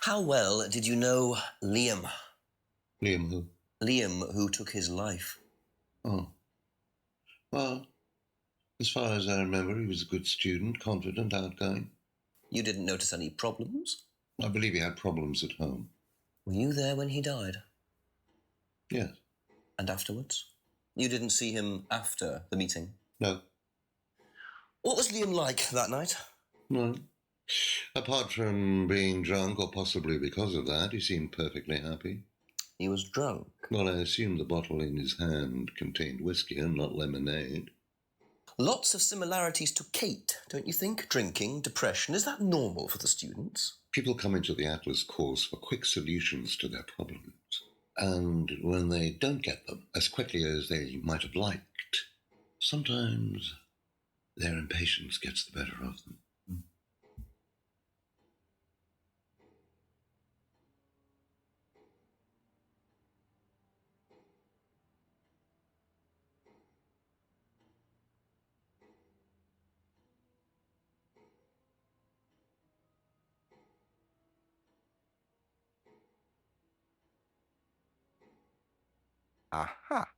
How well did you know Liam? Liam who? Liam, who took his life. Oh. Well, as far as I remember, he was a good student, confident, outgoing. You didn't notice any problems? I believe he had problems at home. Were you there when he died? Yes. And afterwards? You didn't see him after the meeting? No. What was Liam like that night? No. Apart from being drunk, or possibly because of that, he seemed perfectly happy. He was drunk? Well, I assume the bottle in his hand contained whiskey and not lemonade. Lots of similarities to Kate, don't you think? Drinking, depression, is that normal for the students? People come into the Atlas course for quick solutions to their problems. And when they don't get them as quickly as they might have liked, sometimes their impatience gets the better of them. Aha.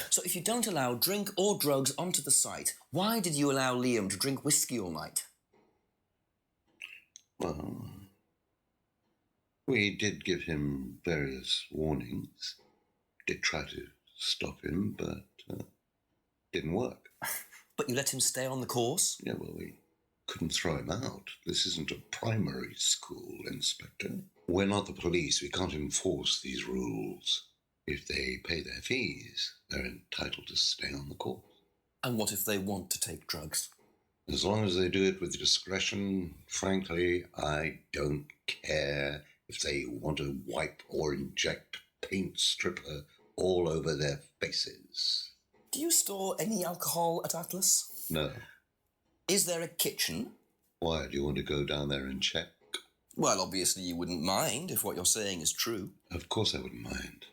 So if you don't allow drink or drugs onto the site, why did you allow Liam to drink whiskey all night? Well, we did give him various warnings. Did try to stop him, but didn't work. But you let him stay on the course? Yeah, well, we couldn't throw him out. This isn't a primary school, Inspector. We're not the police. We can't enforce these rules. If they pay their fees, they're entitled to stay on the course. And what if they want to take drugs? As long as they do it with discretion, frankly, I don't care if they want to wipe or inject paint stripper all over their faces. Do you store any alcohol at Atlas? No. Is there a kitchen? Why, do you want to go down there and check? Well, obviously you wouldn't mind if what you're saying is true. Of course I wouldn't mind.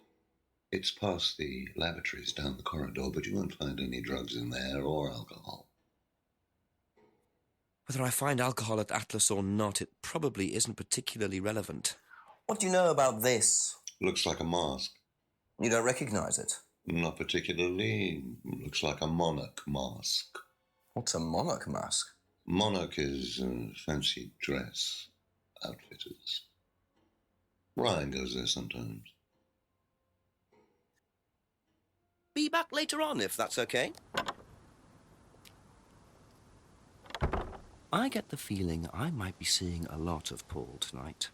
It's past the lavatories down the corridor, but you won't find any drugs in there or alcohol. Whether I find alcohol at Atlas or not, it probably isn't particularly relevant. What do you know about this? Looks like a mask. You don't recognise it? Not particularly. Looks like a monarch mask. What's a monarch mask? Monarch is fancy dress outfitters. Ryan goes there sometimes. Be back later on, if that's okay. I get the feeling I might be seeing a lot of Paul tonight.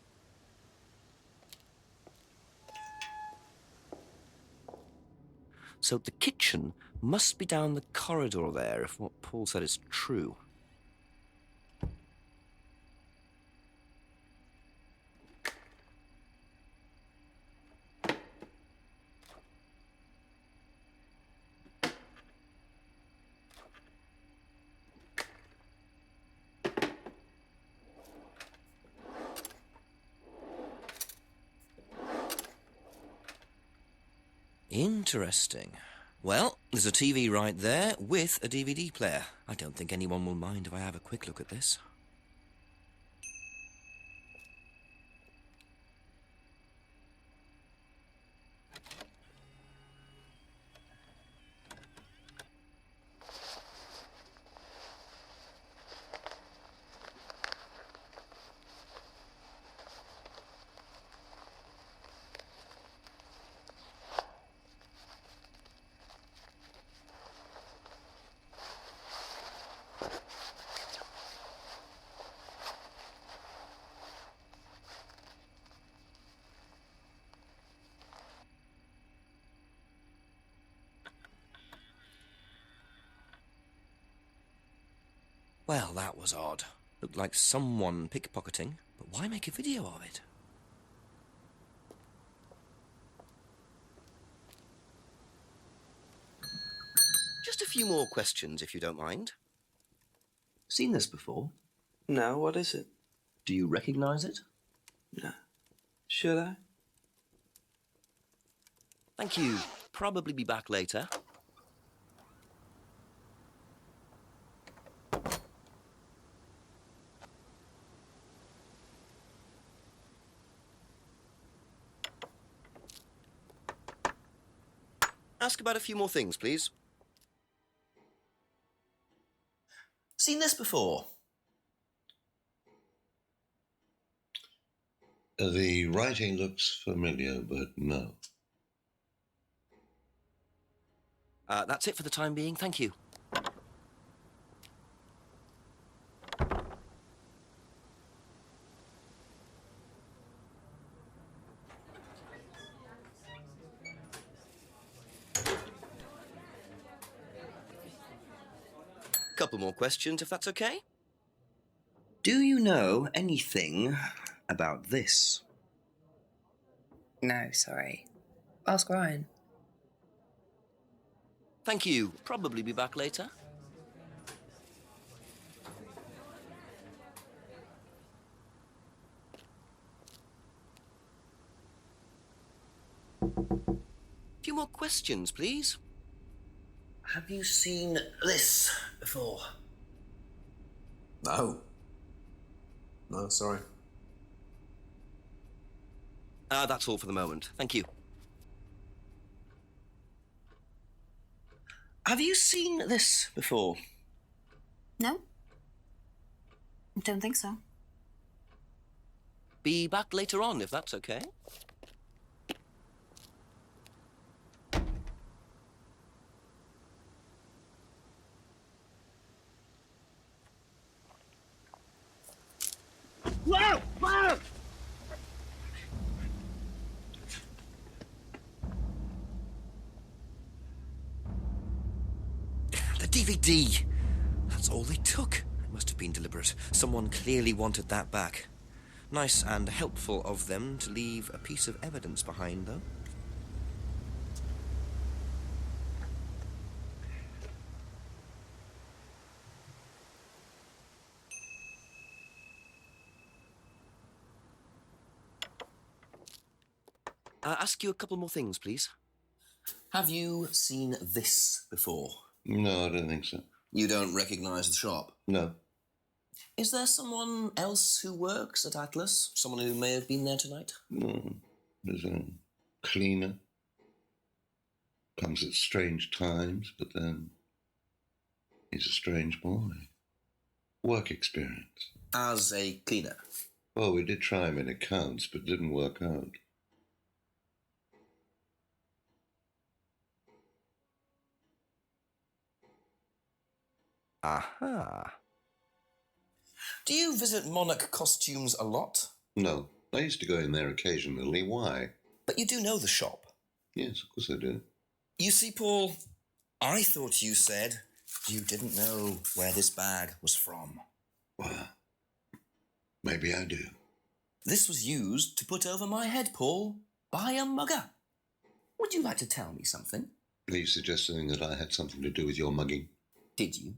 So the kitchen must be down the corridor there, if what Paul said is true. Interesting. Well, there's a TV right there with a DVD player. I don't think anyone will mind if I have a quick look at this. Well, that was odd. Looked like someone pickpocketing, but why make a video of it? Just a few more questions, if you don't mind. Seen this before? No, what is it? Do you recognise it? No. Should I? Thank you. Probably be back later. Ask about a few more things, please. Seen this before? The writing looks familiar, but no. That's it for the time being. Thank you. Couple more questions, if that's okay. Do you know anything about this? No, sorry. Ask Ryan. Thank you. Probably be back later. Few more questions, please. Have you seen this before? No. No, sorry. That's all for the moment. Thank you. Have you seen this before? No? Don't think so. Be back later on, if that's okay. Whoa! Whoa! The DVD! That's all they took. It must have been deliberate. Someone clearly wanted that back. Nice and helpful of them to leave a piece of evidence behind, though. Ask you a couple more things, please. Have you seen this before? No, I don't think so. You don't recognise the shop? No. Is there someone else who works at Atlas? Someone who may have been there tonight? No. There's a cleaner. Comes at strange times, but then he's a strange boy. Work experience. As a cleaner? Well, we did try him in accounts, but didn't work out. Aha. Do you visit Monarch Costumes a lot? No. I used to go in there occasionally. Why? But you do know the shop? Yes, of course I do. You see, Paul, I thought you said you didn't know where this bag was from. Well, maybe I do. This was used to put over my head, Paul, by a mugger. Would you like to tell me something? Are you suggesting that I had something to do with your mugging? Did you?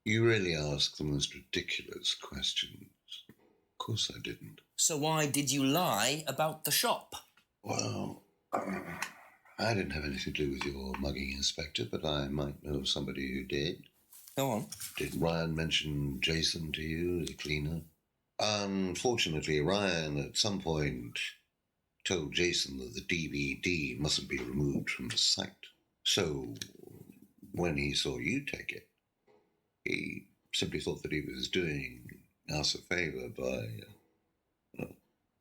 You really ask the most ridiculous questions. Of course I didn't. So why did you lie about the shop? Well, I didn't have anything to do with your mugging, Inspector, but I might know somebody who did. Go on. Did Ryan mention Jason to you as a cleaner? Unfortunately, Ryan at some point told Jason that the DVD mustn't be removed from the site. So when he saw you take it, he simply thought that he was doing us a favour by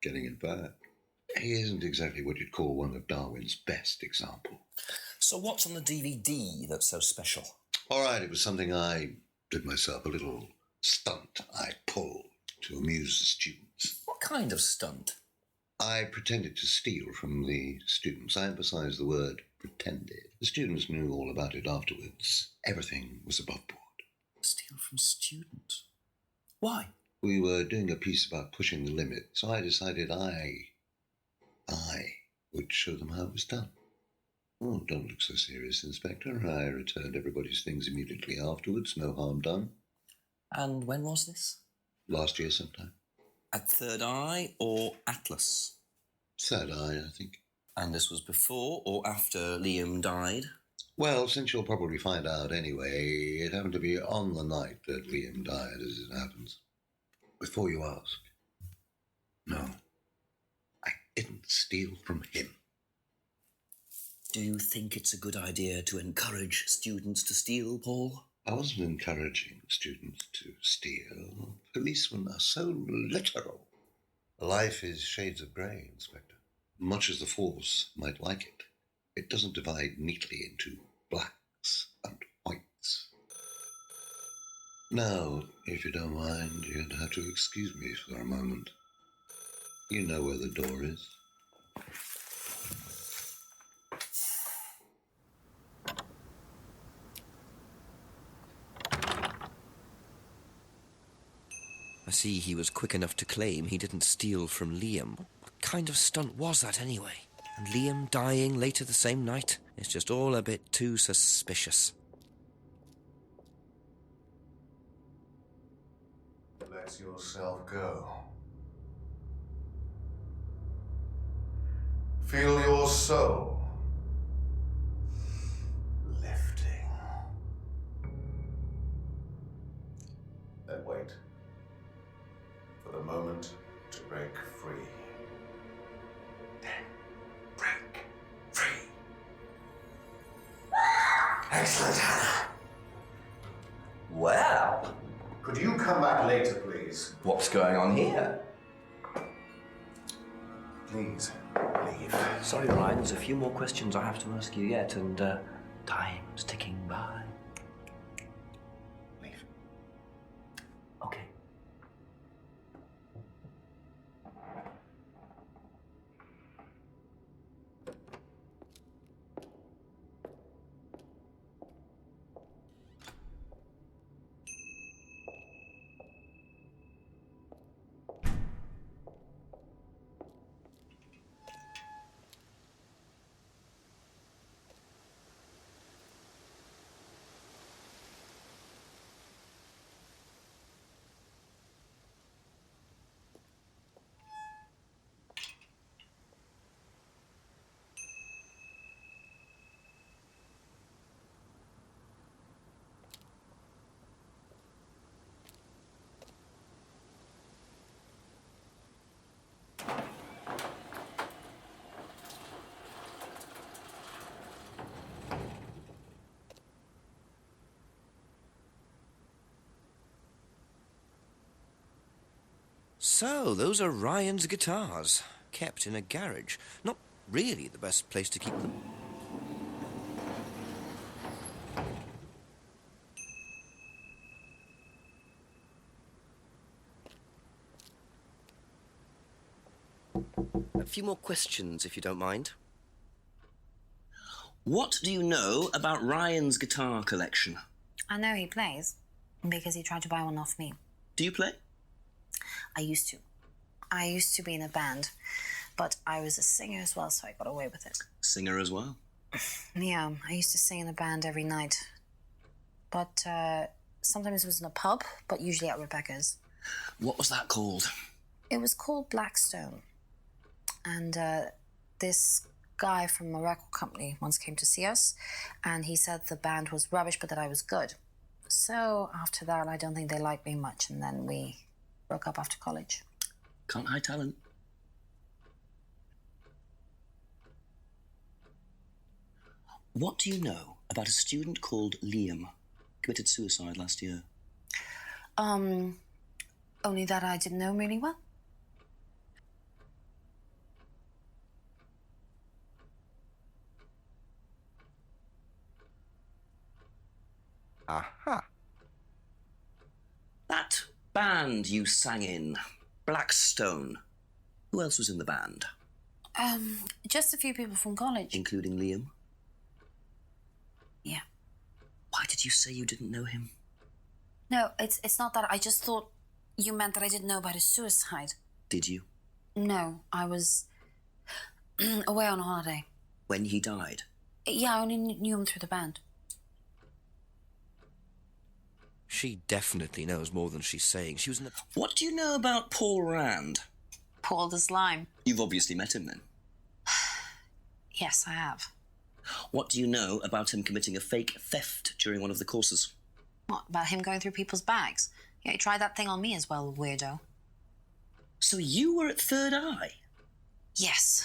getting it back. He isn't exactly what you'd call one of Darwin's best examples. So what's on the DVD that's so special? All right, it was something I did myself, a little stunt I pulled to amuse the students. What kind of stunt? I pretended to steal from the students. I emphasise the word pretended. The students knew all about it afterwards. Everything was above board. Steal from students? Why? We were doing a piece about pushing the limit, so I decided I would show them how it was done. Oh, don't look so serious, Inspector. I returned everybody's things immediately afterwards. No harm done. And when was this? Last year sometime. At Third Eye or Atlas? Third Eye, I think. And this was before or after Liam died? Well, since you'll probably find out anyway, it happened to be on the night that Liam died, as it happens. Before you ask, no, I didn't steal from him. Do you think it's a good idea to encourage students to steal, Paul? I wasn't encouraging students to steal. Policemen are so literal. Life is shades of grey, Inspector. Much as the Force might like it, it doesn't divide neatly into blacks and whites. Now, if you don't mind, you'd have to excuse me for a moment. You know where the door is. I see he was quick enough to claim he didn't steal from Liam. What kind of stunt was that anyway? And Liam dying later the same night? It's just all a bit too suspicious. Let yourself go. Feel your soul lifting. Then wait for the moment to break free. Then break free. Excellent, Hannah. Well, Could you come back later, please? what's going on here? Please, leave. Sorry, Ryan, there's a few more questions I have to ask you yet, and time's ticking by. Leave. Okay. So, those are Ryan's guitars, kept in a garage. Not really the best place to keep them. A few more questions, if you don't mind. What do you know about Ryan's guitar collection? I know he plays, because he tried to buy one off me. Do you play? I used to. I used to be in a band, but I was a singer as well, so I got away with it. Singer as well? Yeah, I used to sing in a band every night. But sometimes it was in a pub, but usually at Rebecca's. What was that called? It was called Blackstone. And this guy from a record company once came to see us, and he said the band was rubbish, but that I was good. So after that, I don't think they liked me much, and then we broke up after college. Can't hide talent. What do you know about a student called Liam? Committed suicide last year. Only that I didn't know him really well. Aha. That band you sang in, Blackstone. Who else was in the band? Just a few people from college. Including Liam? Yeah. Why did you say you didn't know him? No, it's not that. I just thought you meant that I didn't know about his suicide. Did you? No, I was away on holiday. When he died? Yeah, I only knew him through the band. She definitely knows more than she's saying. She was in the... What do you know about Paul Rand? Paul the Slime. You've obviously met him then. Yes, I have. What do you know about him committing a fake theft during one of the courses? What, about him going through people's bags? Yeah, he tried that thing on me as well, weirdo. So you were at Third Eye? Yes.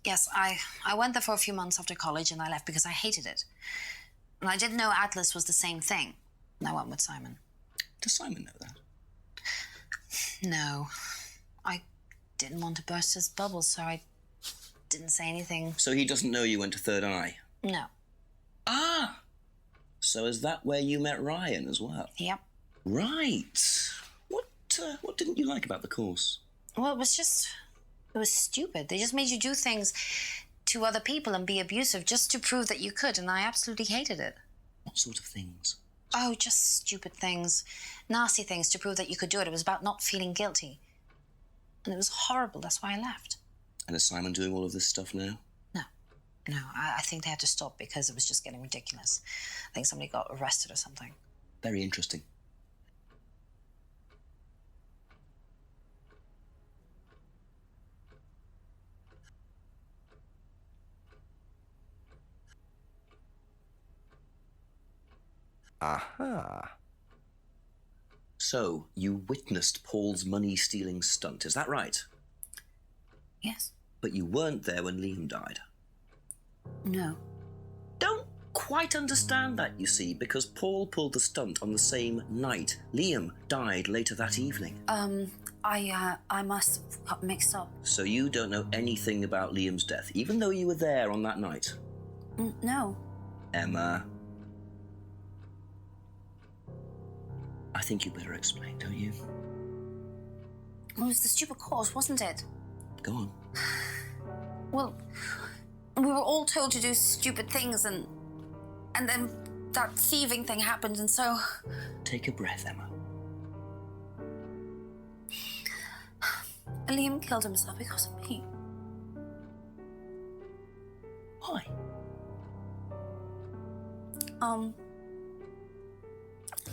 Yes, I went there for a few months after college and I left because I hated it. And I didn't know Atlas was the same thing. And I went with Simon. Does Simon know that? No. I didn't want to burst his bubble, so I didn't say anything. So he doesn't know you went to Third Eye? No. Ah! So is that where you met Ryan as well? Yep. Right. What didn't you like about the course? Well, it was stupid. They just made you do things to other people and be abusive just to prove that you could, and I absolutely hated it. What sort of things? Oh, just stupid things. Nasty things to prove that you could do it. It was about not feeling guilty. And it was horrible. That's why I left. And is Simon doing all of this stuff now? No, I think they had to stop because it was just getting ridiculous. I think somebody got arrested or something. Very interesting. Aha. So, you witnessed Paul's money-stealing stunt, is that right? Yes. But you weren't there when Liam died? No. Don't quite understand that, you see, because Paul pulled the stunt on the same night. Liam died later that evening. I must have got mixed up. So you don't know anything about Liam's death, even though you were there on that night? No. Emma. I think you better explain, don't you? It was the stupid course, wasn't it? Go on. Well, we were all told to do stupid things, and then that thieving thing happened, and so... Take a breath, Emma. Liam killed himself because of me. Why?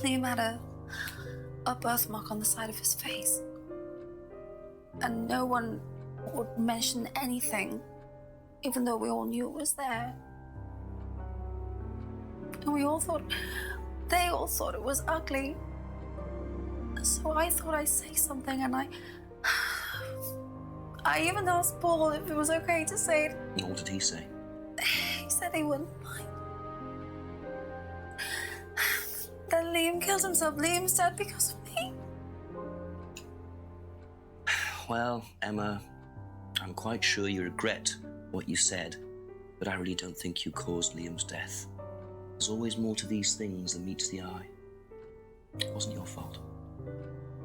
Liam had a birthmark on the side of his face. And no one would mention anything, even though we all knew it was there. And they all thought it was ugly. So I thought I'd say something, and I even asked Paul if it was okay to say it. What did he say? He said he wouldn't mind. Then Liam killed himself. Liam's dead because of me. Well, Emma, I'm quite sure you regret what you said, but I really don't think you caused Liam's death. There's always more to these things than meets the eye. It wasn't your fault.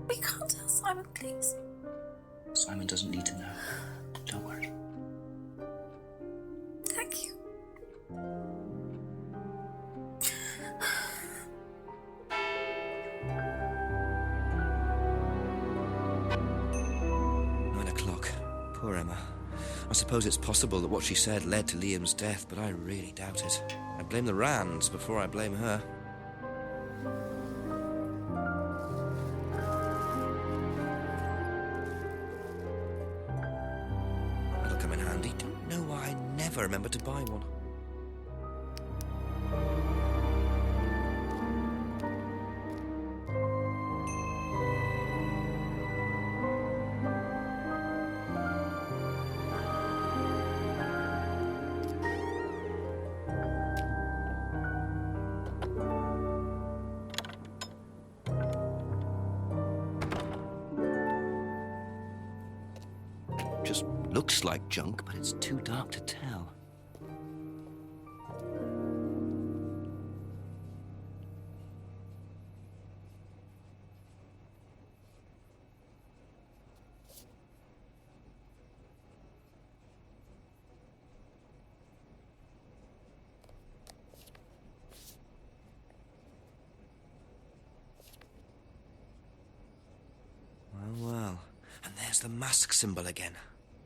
We can't tell Simon, please. Simon doesn't need to know. Don't worry. Thank you. Poor Emma. I suppose it's possible that what she said led to Liam's death, but I really doubt it. I blame the Rands before I blame her. That'll come in handy. Don't know why I never remember to buy one. Just looks like junk, but it's too dark to tell. Well, and there's the mask symbol again.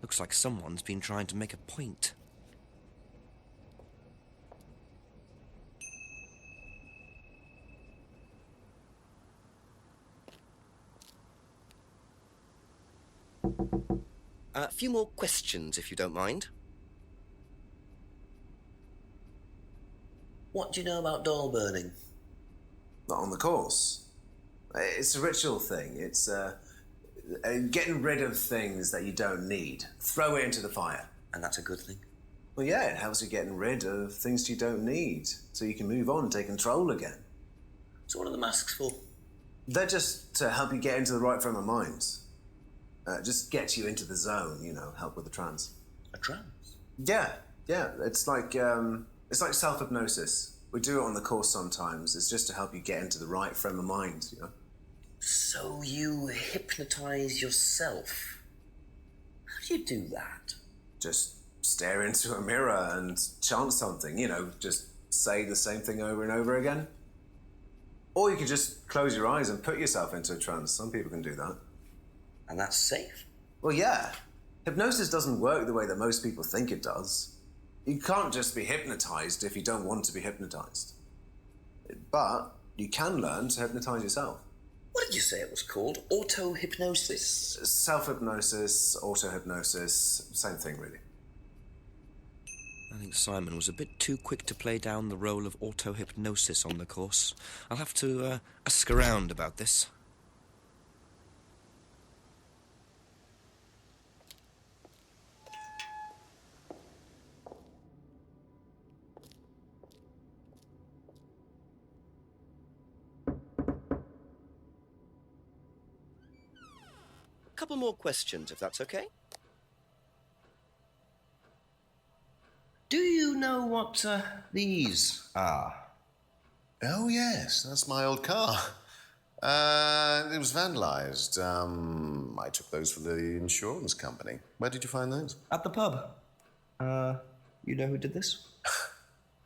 Looks like someone's been trying to make a point. A few more questions, if you don't mind. What do you know about doll burning? Not on the course. It's a ritual thing. It's getting rid of things that you don't need. Throw it into the fire. And that's a good thing? Well, yeah, it helps you getting rid of things you don't need, so you can move on and take control again. So what are the masks for? They're just to help you get into the right frame of mind. Just get you into the zone, you know, help with the trance. A trance? Yeah. It's like self-hypnosis. We do it on the course sometimes. It's just to help you get into the right frame of mind, you know. So you hypnotize yourself? How do you do that? Just stare into a mirror and chant something, you know, just say the same thing over and over again. Or you could just close your eyes and put yourself into a trance. Some people can do that. And that's safe? Well, yeah. Hypnosis doesn't work the way that most people think it does. You can't just be hypnotized if you don't want to be hypnotized. But you can learn to hypnotize yourself. What did you say it was called? Auto-hypnosis? Self-hypnosis, auto-hypnosis, same thing, really. I think Simon was a bit too quick to play down the role of auto-hypnosis on the course. I'll have to ask around about this. couple more questions, if that's okay. Do you know what these are? Oh, yes, that's my old car. It was vandalised. I took those for the insurance company. Where did you find those? At the pub. You know who did this?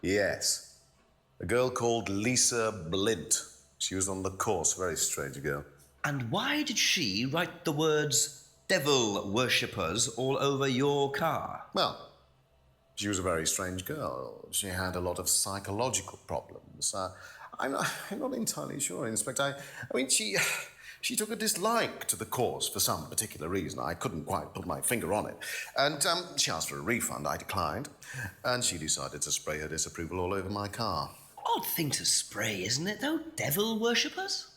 Yes. A girl called Lisa Blint. She was on the course, very strange girl. And why did she write the words devil worshippers all over your car? Well, she was a very strange girl. She had a lot of psychological problems. I'm not entirely sure, Inspector. I mean, she took a dislike to the course for some particular reason. I couldn't quite put my finger on it. And she asked for a refund. I declined. And she decided to spray her disapproval all over my car. Odd thing to spray, isn't it, though? Devil worshippers?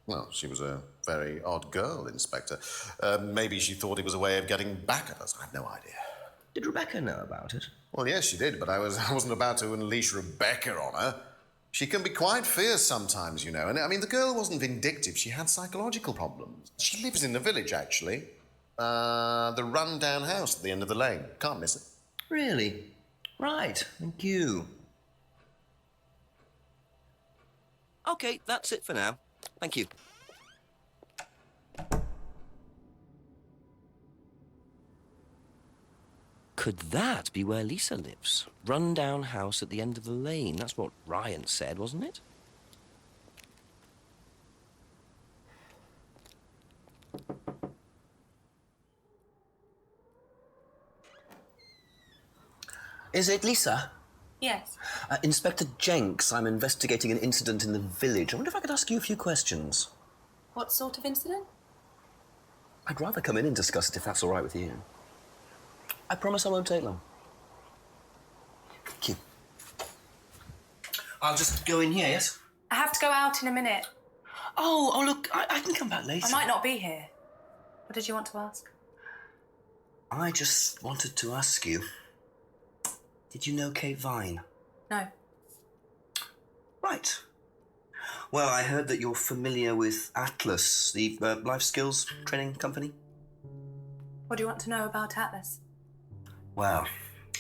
Well, she was a very odd girl, Inspector. Maybe she thought it was a way of getting back at us. I have no idea. Did Rebecca know about it? Well, yes, she did, but I wasn't about to unleash Rebecca on her. She can be quite fierce sometimes, you know. And, I mean, the girl wasn't vindictive. She had psychological problems. She lives in the village, actually. The run-down house at the end of the lane. Can't miss it. Really? Right, thank you. Okay, that's it for now. Thank you. Could that be where Lisa lives? Run-down house at the end of the lane. That's what Ryan said, wasn't it? Is it Lisa? Yes. Inspector Jenks, I'm investigating an incident in the village. I wonder if I could ask you a few questions. What sort of incident? I'd rather come in and discuss it if that's all right with you. I promise I won't take long. Thank you. I'll just go in here, yes? I have to go out in a minute. Oh, look, I can come back later. I might not be here. What did you want to ask? I just wanted to ask you, did you know Kate Vine? No. Right. Well, I heard that you're familiar with Atlas, the life skills training company. What do you want to know about Atlas? Well,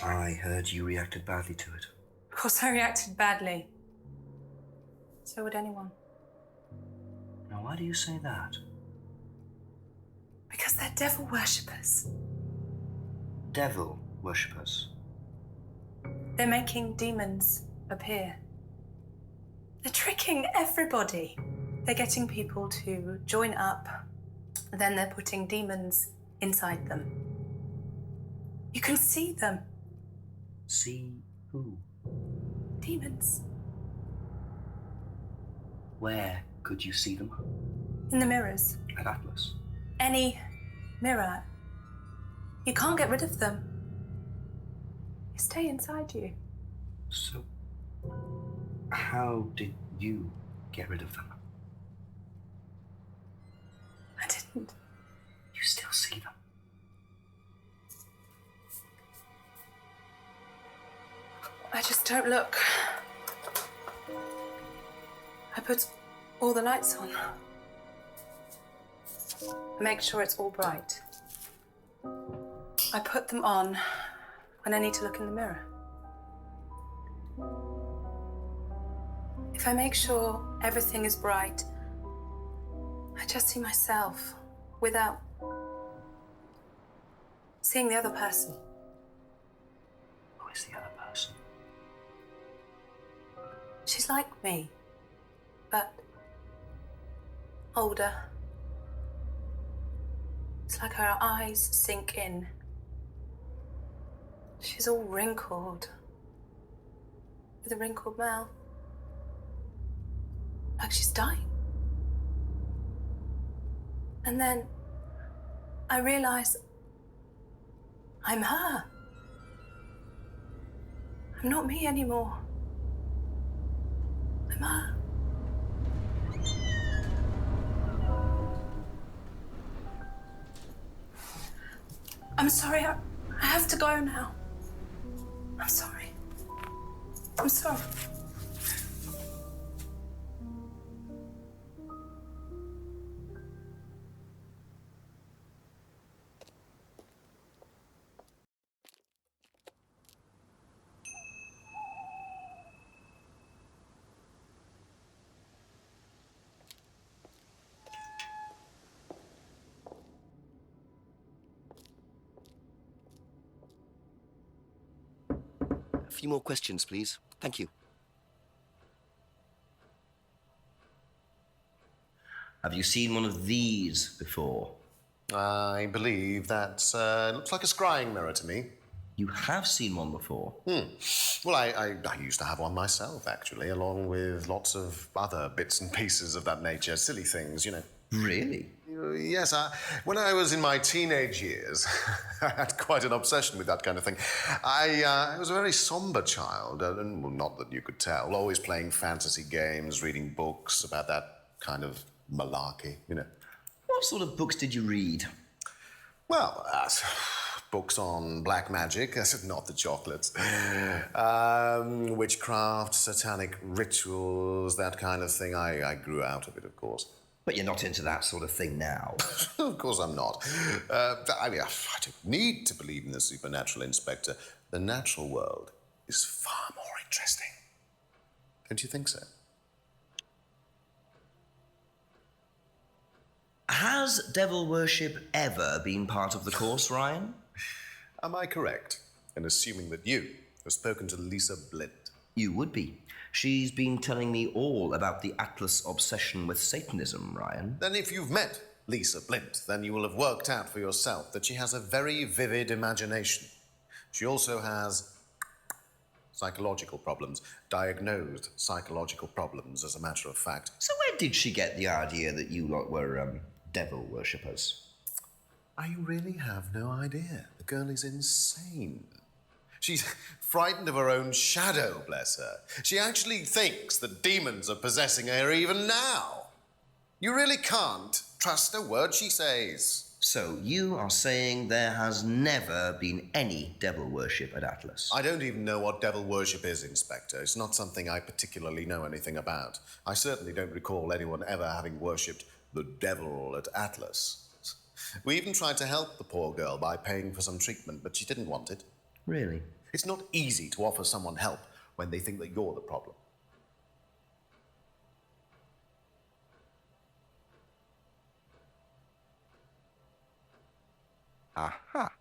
I heard you reacted badly to it. Of course I reacted badly. So would anyone. Now, why do you say that? Because they're devil worshippers. Devil worshippers? They're making demons appear. They're tricking everybody. They're getting people to join up, then they're putting demons inside them. You can see them. See who? Demons. Where could you see them? In the mirrors. At Atlas? Any mirror. You can't get rid of them. They stay inside you. So, how did you get rid of them? I didn't. You still see them? I just don't look. I put all the lights on. I make sure it's all bright. I put them on when I need to look in the mirror. If I make sure everything is bright, I just see myself without seeing the other person. Who is the other person? She's like me, but older. It's like her eyes sink in. She's all wrinkled, with a wrinkled mouth, like she's dying. And then I realize I'm her. I'm not me anymore. I'm her. I'm sorry, I have to go now. I'm sorry. I'm sorry. few more questions, please. Thank you. Have you seen one of these before? I believe that looks like a scrying mirror to me. You have seen one before? Well, I used to have one myself, actually, along with lots of other bits and pieces of that nature. Silly things, you know. Really? Yes, when I was in my teenage years, I had quite an obsession with that kind of thing. I was a very somber child, and well, not that you could tell, always playing fantasy games, reading books about that kind of malarkey, you know. What sort of books did you read? Well, books on black magic, not the chocolates, witchcraft, satanic rituals, that kind of thing. I grew out of it, of course. But you're not into that sort of thing now. Of course I'm not. I mean, I don't need to believe in the supernatural, Inspector. The natural world is far more interesting. Don't you think so? Has devil worship ever been part of the course, Ryan? Am I correct in assuming that you have spoken to Lisa Blint? You would be. She's been telling me all about the Atlas obsession with Satanism, Ryan. Then if you've met Lisa Blint, then you will have worked out for yourself that she has a very vivid imagination. She also has psychological problems, diagnosed psychological problems, as a matter of fact. So where did she get the idea that you lot were devil worshippers? I really have no idea. The girl is insane. She's frightened of her own shadow, bless her. She actually thinks that demons are possessing her even now. You really can't trust a word she says. So you are saying there has never been any devil worship at Atlas? I don't even know what devil worship is, Inspector. It's not something I particularly know anything about. I certainly don't recall anyone ever having worshipped the devil at Atlas. We even tried to help the poor girl by paying for some treatment, but she didn't want it. Really? It's not easy to offer someone help when they think that you're the problem. Aha.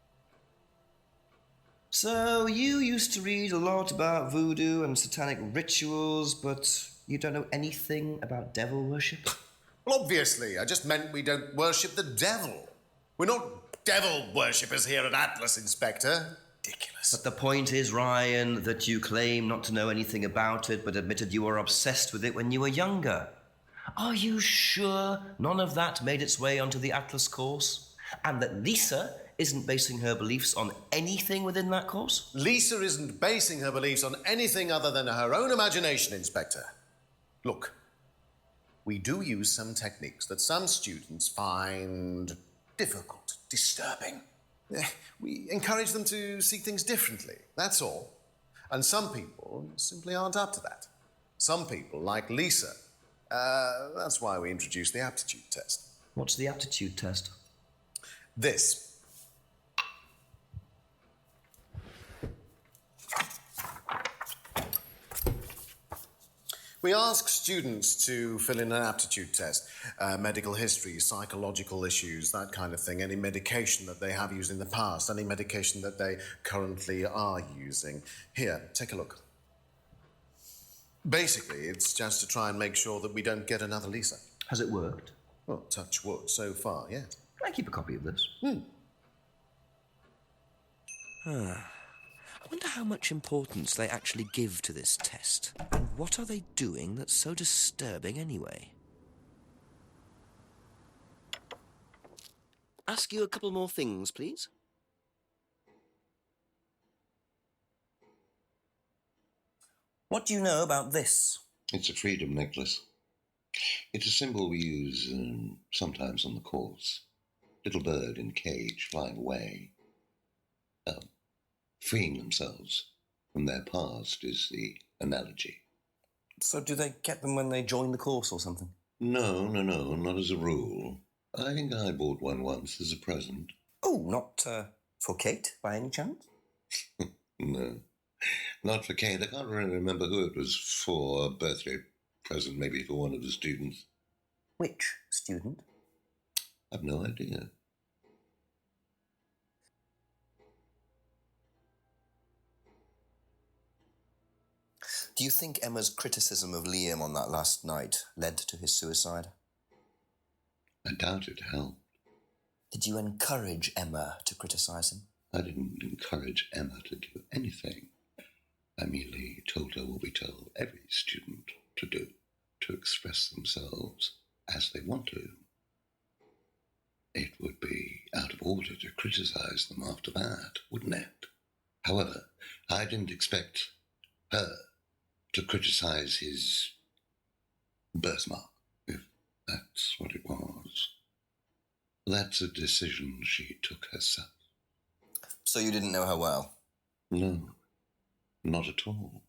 So you used to read a lot about voodoo and satanic rituals, but you don't know anything about devil worship? Well, obviously. I just meant we don't worship the devil. We're not devil worshippers here at Atlas, Inspector. Ridiculous. But the point is, Ryan, that you claim not to know anything about it, but admitted you were obsessed with it when you were younger. Are you sure none of that made its way onto the Atlas course? And that Lisa isn't basing her beliefs on anything within that course? Lisa isn't basing her beliefs on anything other than her own imagination, Inspector. Look, we do use some techniques that some students find difficult, disturbing. We encourage them to see things differently, that's all. And some people simply aren't up to that. Some people, like Lisa, that's why we introduced the aptitude test. What's the aptitude test? This. We ask students to fill in an aptitude test, medical history, psychological issues, that kind of thing, any medication that they have used in the past, any medication that they currently are using. Here, take a look. Basically, it's just to try and make sure that we don't get another Lisa. Has it worked? Well, touch wood, so far, yes. Can I keep a copy of this? I wonder how much importance they actually give to this test. And what are they doing that's so disturbing anyway? Ask you a couple more things, please. What do you know about this? It's a freedom necklace. It's a symbol we use sometimes on the course. Little bird in cage flying away. Freeing themselves from their past is the analogy. So do they get them when they join the course or something? No, not as a rule. I think I bought one once as a present. Oh, not for Kate, by any chance? No, not for Kate. I can't really remember who it was for. A birthday present, maybe for one of the students. Which student? I've no idea. Do you think Emma's criticism of Liam on that last night led to his suicide? I doubt it helped. Did you encourage Emma to criticise him? I didn't encourage Emma to do anything. I merely told her what we tell every student to do, to express themselves as they want to. It would be out of order to criticise them after that, wouldn't it? However, I didn't expect her to criticise his birthmark, if that's what it was. That's a decision she took herself. So you didn't know her well? No, not at all.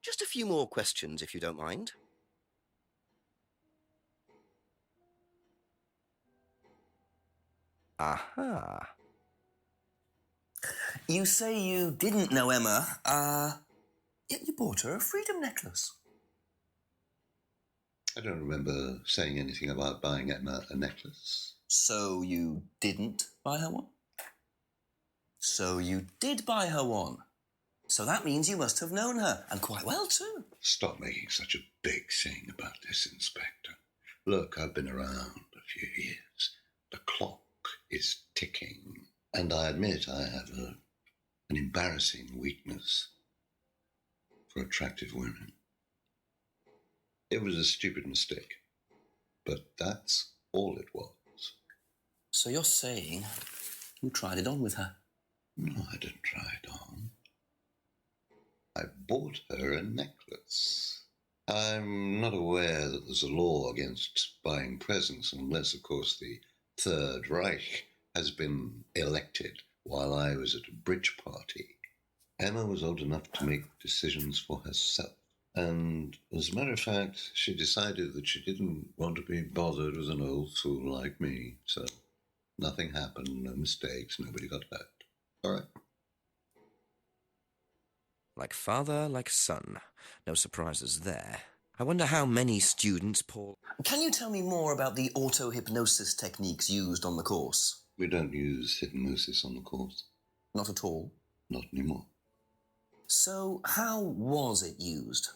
Just a few more questions, if you don't mind. Aha. You say you didn't know Emma, yet you bought her a freedom necklace. I don't remember saying anything about buying Emma a necklace. So you didn't buy her one? So you did buy her one. So that means you must have known her, and quite well too. Stop making such a big thing about this, Inspector. Look, I've been around a few years. The clock is ticking, and I admit I have an embarrassing weakness for attractive women. It was a stupid mistake, but that's all it was. So you're saying you tried it on with her? No, I didn't try it on. I bought her a necklace. I'm not aware that there's a law against buying presents unless, of course, the Third Reich has been elected while I was at a bridge party. Emma was old enough to make decisions for herself. And as a matter of fact, she decided that she didn't want to be bothered with an old fool like me. So nothing happened, no mistakes, nobody got hurt. All right. Like father, like son. No surprises there. I wonder how many students, Paul... Can you tell me more about the auto-hypnosis techniques used on the course? We don't use hypnosis on the course. Not at all? Not anymore. So how was it used?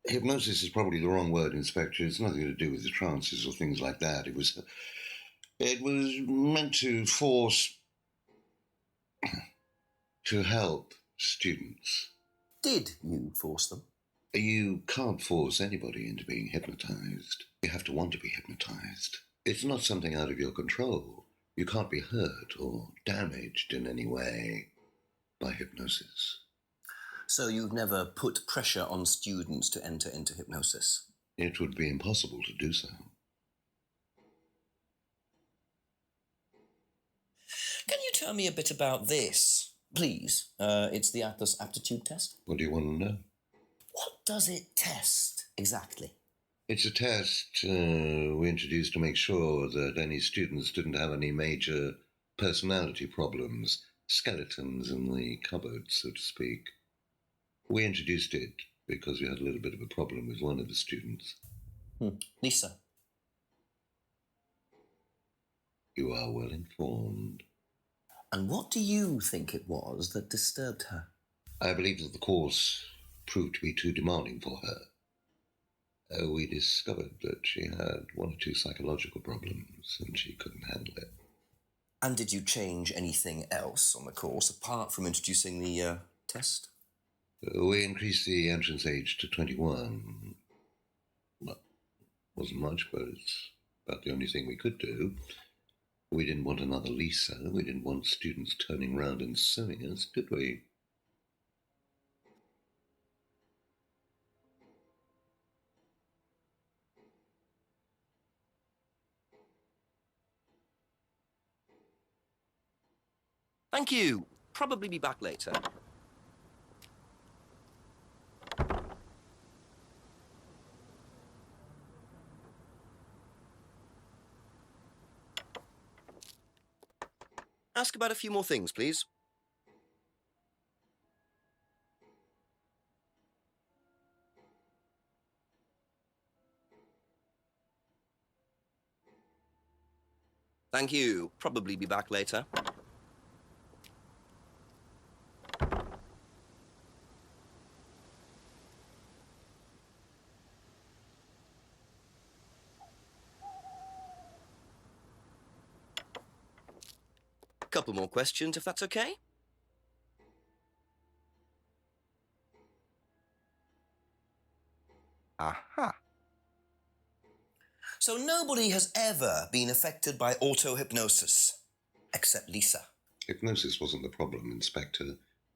Hypnosis is probably the wrong word, Inspector. It's nothing to do with the trances or things like that. It was meant to force... to help students. Did you force them? You can't force anybody into being hypnotized. You have to want to be hypnotized. It's not something out of your control. You can't be hurt or damaged in any way by hypnosis. So you've never put pressure on students to enter into hypnosis? It would be impossible to do so. Can you tell me a bit about this, please? It's the Atlas Aptitude test. What do you want to know? What does it test, exactly? It's a test we introduced to make sure that any students didn't have any major personality problems, skeletons in the cupboard, so to speak. We introduced it because we had a little bit of a problem with one of the students. Lisa. You are well informed. And what do you think it was that disturbed her? I believe that the course proved to be too demanding for her. We discovered that she had one or two psychological problems and she couldn't handle it. And did you change anything else on the course apart from introducing the test? We increased the entrance age to 21. Well, wasn't much, but it's about the only thing we could do. We didn't want another Lisa. We didn't want students turning round and suing us, did we? Thank you. Probably be back later. ask about a few more things, please. Thank you. Probably be back later. Couple more questions, if that's okay? Aha. So nobody has ever been affected by auto-hypnosis, except Lisa. Hypnosis wasn't the problem, Inspector.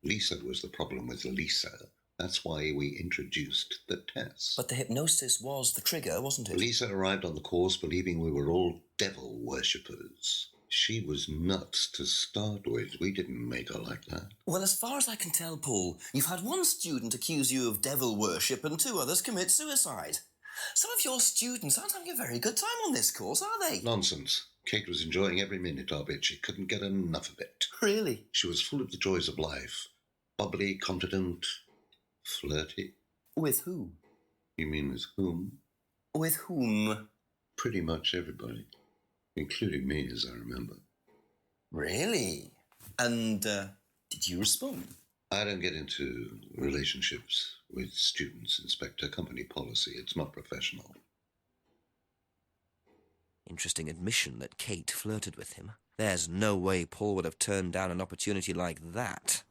Lisa was the problem with Lisa. That's why we introduced the test. But the hypnosis was the trigger, wasn't it? Lisa arrived on the course believing we were all devil worshippers. She was nuts to start with. We didn't make her like that. Well, as far as I can tell, Paul, you've had one student accuse you of devil worship and 2 others commit suicide. Some of your students aren't having a very good time on this course, are they? Nonsense. Kate was enjoying every minute of it. She couldn't get enough of it. Really? She was full of the joys of life. Bubbly, confident, flirty. With who? You mean with whom? With whom? Pretty much everybody. Including me, as I remember. Really? And, did you respond? I don't get into relationships with students, Inspector. Company policy. It's not professional. Interesting admission that Kate flirted with him. There's no way Paul would have turned down an opportunity like that.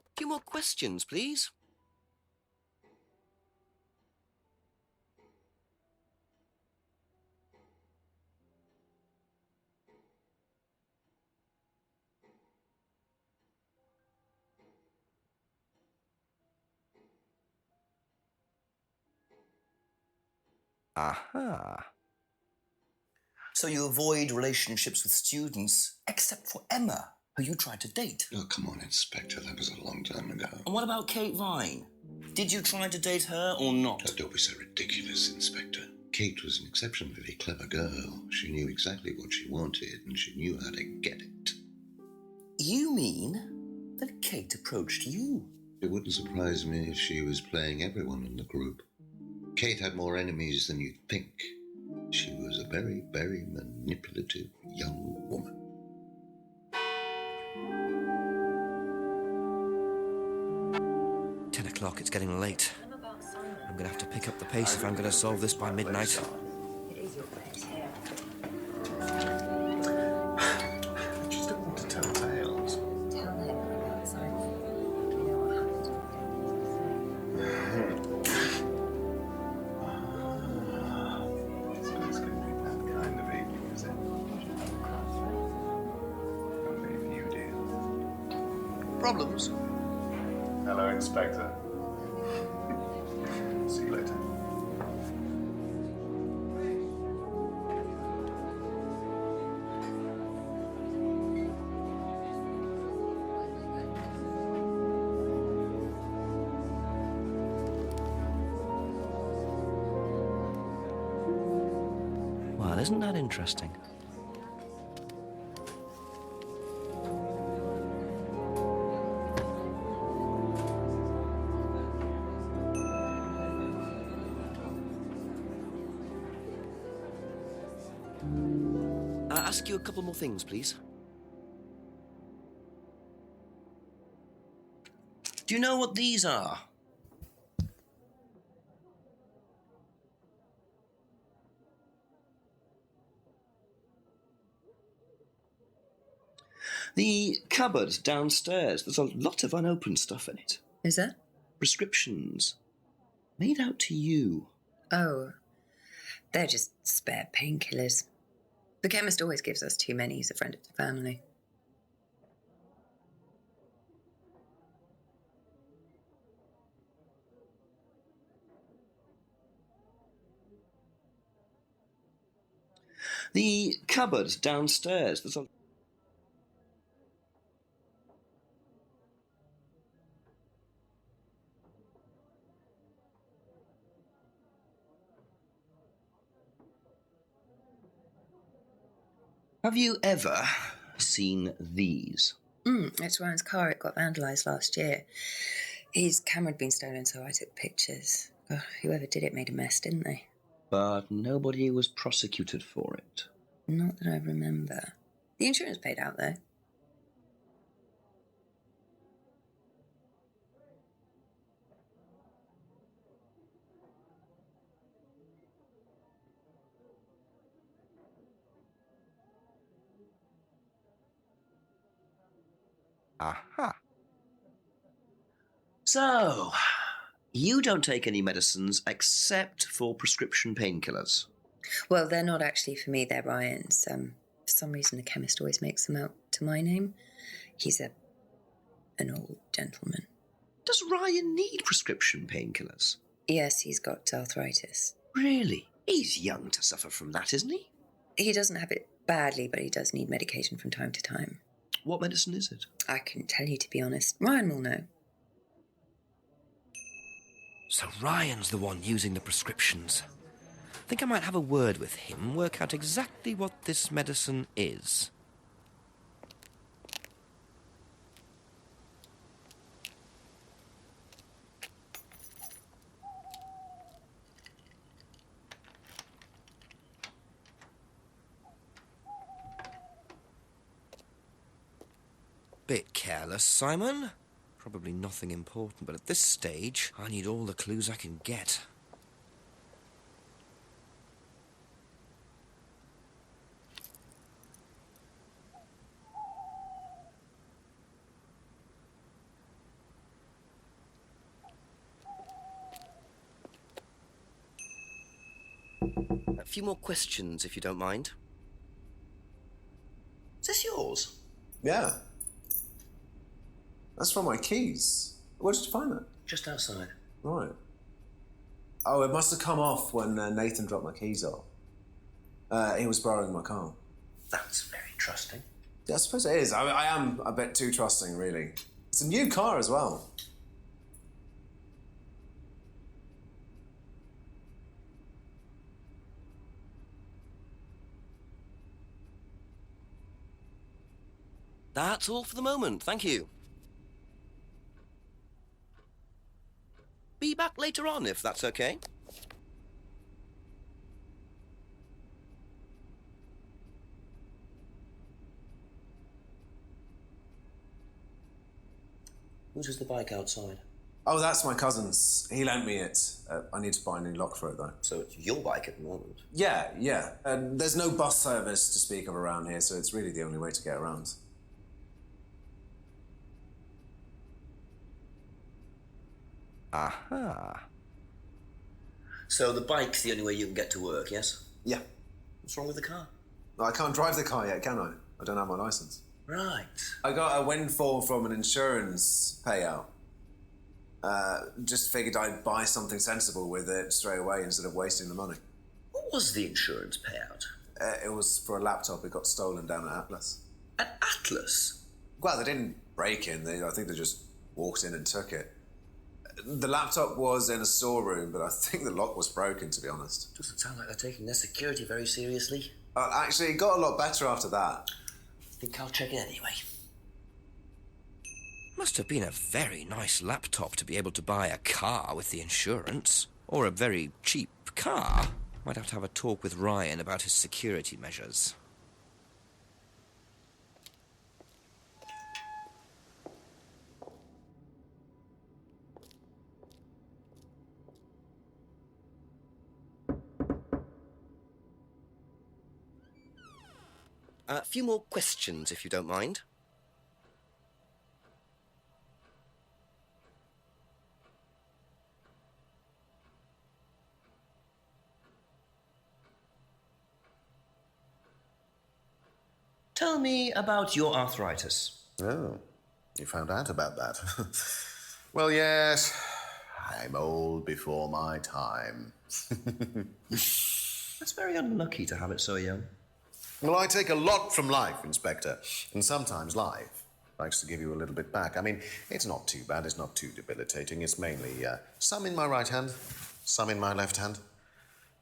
A few more questions, please. Aha. So you avoid relationships with students, except for Emma, who you tried to date. Oh, come on, Inspector. That was a long time ago. And what about Kate Vine? Did you try to date her or not? Oh, don't be so ridiculous, Inspector. Kate was an exceptionally clever girl. She knew exactly what she wanted, and she knew how to get it. You mean that Kate approached you? It wouldn't surprise me if she was playing everyone in the group. Kate had more enemies than you'd think. She was a very, very manipulative young woman. O'clock, it's getting late. I'm gonna have to pick up the pace if I'm gonna solve this by midnight. It is your place here. I just don't want to tell tales. Tell Nick outside. You know what happens So it's going to be that kind of evening, is it? Only if you do. Problems? Hello, Inspector. See you later. Well, isn't that interesting? Ask you a couple more things, please. Do you know what these are? The cupboard downstairs. There's a lot of unopened stuff in it. Is there? Prescriptions. Made out to you. Oh, they're just spare painkillers. The chemist always gives us too many. He's a friend of the family. The cupboard downstairs. There's a... Have you ever seen these? It's Ryan's car. It got vandalised last year. His camera had been stolen, so I took pictures. Oh, whoever did it made a mess, didn't they? But nobody was prosecuted for it. Not that I remember. The insurance paid out, though. Aha. So, you don't take any medicines except for prescription painkillers. Well, they're not actually for me, they're Ryan's. For some reason, the chemist always makes them out to my name. He's an old gentleman. Does Ryan need prescription painkillers? Yes, he's got arthritis. Really? He's young to suffer from that, isn't he? He doesn't have it badly, but he does need medication from time to time. What medicine is it? I couldn't tell you, to be honest. Ryan will know. So Ryan's the one using the prescriptions. I think I might have a word with him, work out exactly what this medicine is. Bit careless, Simon. Probably nothing important, but at this stage, I need all the clues I can get. A few more questions, if you don't mind. Is this yours? Yeah. That's from my keys. Where did you find that? Just outside. Right. Oh, it must have come off when Nathan dropped my keys off. He was borrowing my car. That's very trusting. Yeah, I suppose it is. I am a bit too trusting, really. It's a new car as well. That's all for the moment, thank you. Be back later on, if that's okay. Whose is the bike outside? Oh, that's my cousin's. He lent me it. I need to buy a new lock for it, though. So it's your bike at the moment? Yeah, yeah. There's no bus service to speak of around here, so it's really the only way to get around. Aha. So the bike's the only way you can get to work, yes? Yeah. What's wrong with the car? I can't drive the car yet, can I? I don't have my license. Right. I got a windfall from an insurance payout. Just figured I'd buy something sensible with it straight away instead of wasting the money. What was the insurance payout? It was for a laptop. It got stolen down at Atlas. At Atlas? Well, they didn't break in. I think they just walked in and took it. The laptop was in a storeroom, but I think the lock was broken, to be honest. Doesn't sound like they're taking their security very seriously. Actually, it got a lot better after that. I think I'll check it anyway. Must have been a very nice laptop to be able to buy a car with the insurance. Or a very cheap car. Might have to have a talk with Ryan about his security measures. A few more questions, if you don't mind. Tell me about your arthritis. Oh, you found out about that. Well, yes, I'm old before my time. That's very unlucky to have it so young. Well, I take a lot from life, Inspector, and sometimes life likes to give you a little bit back. I mean, it's not too bad, it's not too debilitating. It's mainly some in my right hand, some in my left hand.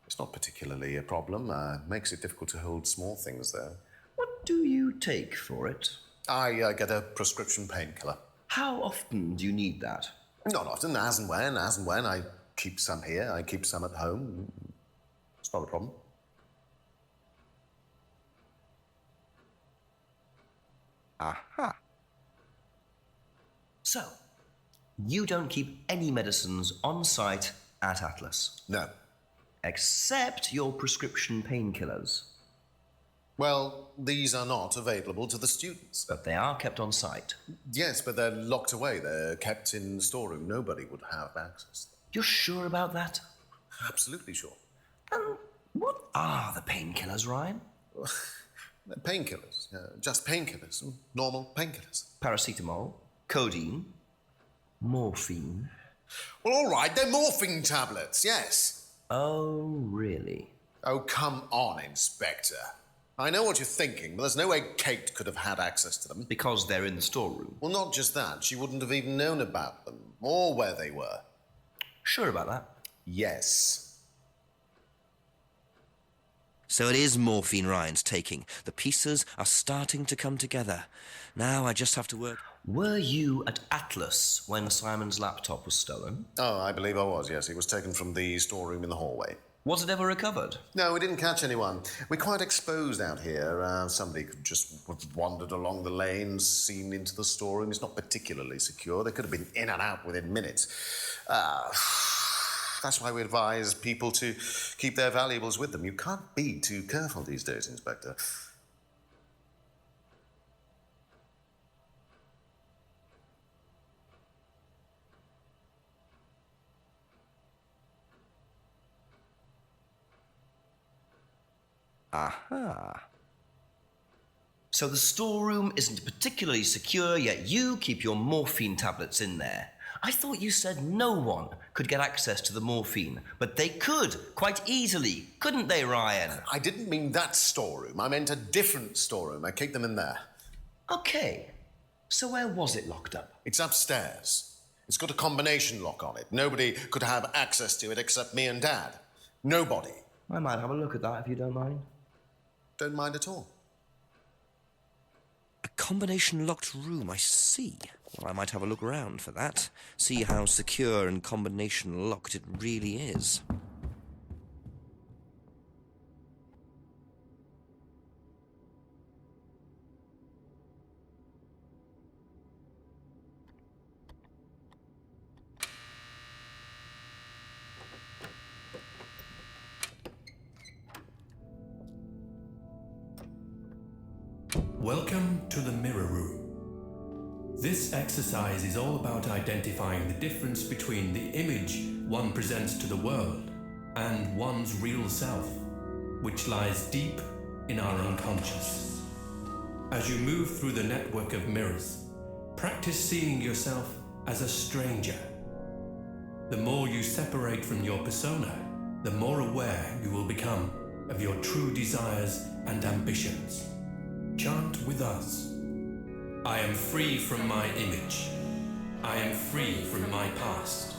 It's not particularly a problem. Makes it difficult to hold small things, though. What What do you take for it? I get a prescription painkiller. How often do you need that? Not often, as and when. I keep some here, I keep some at home. It's not a problem. Aha. So, you don't keep any medicines on site at Atlas? No. Except your prescription painkillers? Well, these are not available to the students. But they are kept on site? Yes, but they're locked away. They're kept in the storeroom. Nobody would have access. You're sure about that? Absolutely sure. And what are the painkillers, Ryan? Painkillers. Just painkillers. Normal painkillers. Paracetamol, codeine, morphine. Well, all right, they're morphine tablets, yes. Oh, really? Oh, come on, Inspector. I know what you're thinking, but there's no way Kate could have had access to them. Because they're in the storeroom? Well, not just that. She wouldn't have even known about them, or where they were. Sure about that? Yes. So it is morphine Ryan's taking. The pieces are starting to come together. Now I just have to work... Were you at Atlas when Simon's laptop was stolen? Oh, I believe I was, yes. It was taken from the storeroom in the hallway. Was it ever recovered? No, we didn't catch anyone. We're quite exposed out here. Somebody could just have wandered along the lane, seen into the storeroom. It's not particularly secure. They could have been in and out within minutes. That's why we advise people to keep their valuables with them. You can't be too careful these days, Inspector. Aha. So the storeroom isn't particularly secure, yet you keep your morphine tablets in there. I thought you said no one could get access to the morphine, but they could, quite easily, couldn't they, Ryan? I didn't mean that storeroom. I meant a different storeroom. I keep them in there. Okay. So where was it locked up? It's upstairs. It's got a combination lock on it. Nobody could have access to it except me and Dad. Nobody. I might have a look at that if you don't mind. Don't mind at all. A combination locked room, I see. Well, I might have a look around for that. See how secure and combination locked it really is. Welcome to the Mirror Room. This exercise is all about identifying the difference between the image one presents to the world and one's real self, which lies deep in our unconscious. As you move through the network of mirrors, practice seeing yourself as a stranger. The more you separate from your persona, the more aware you will become of your true desires and ambitions. Chant with us. I am free from my image. I am free from my past.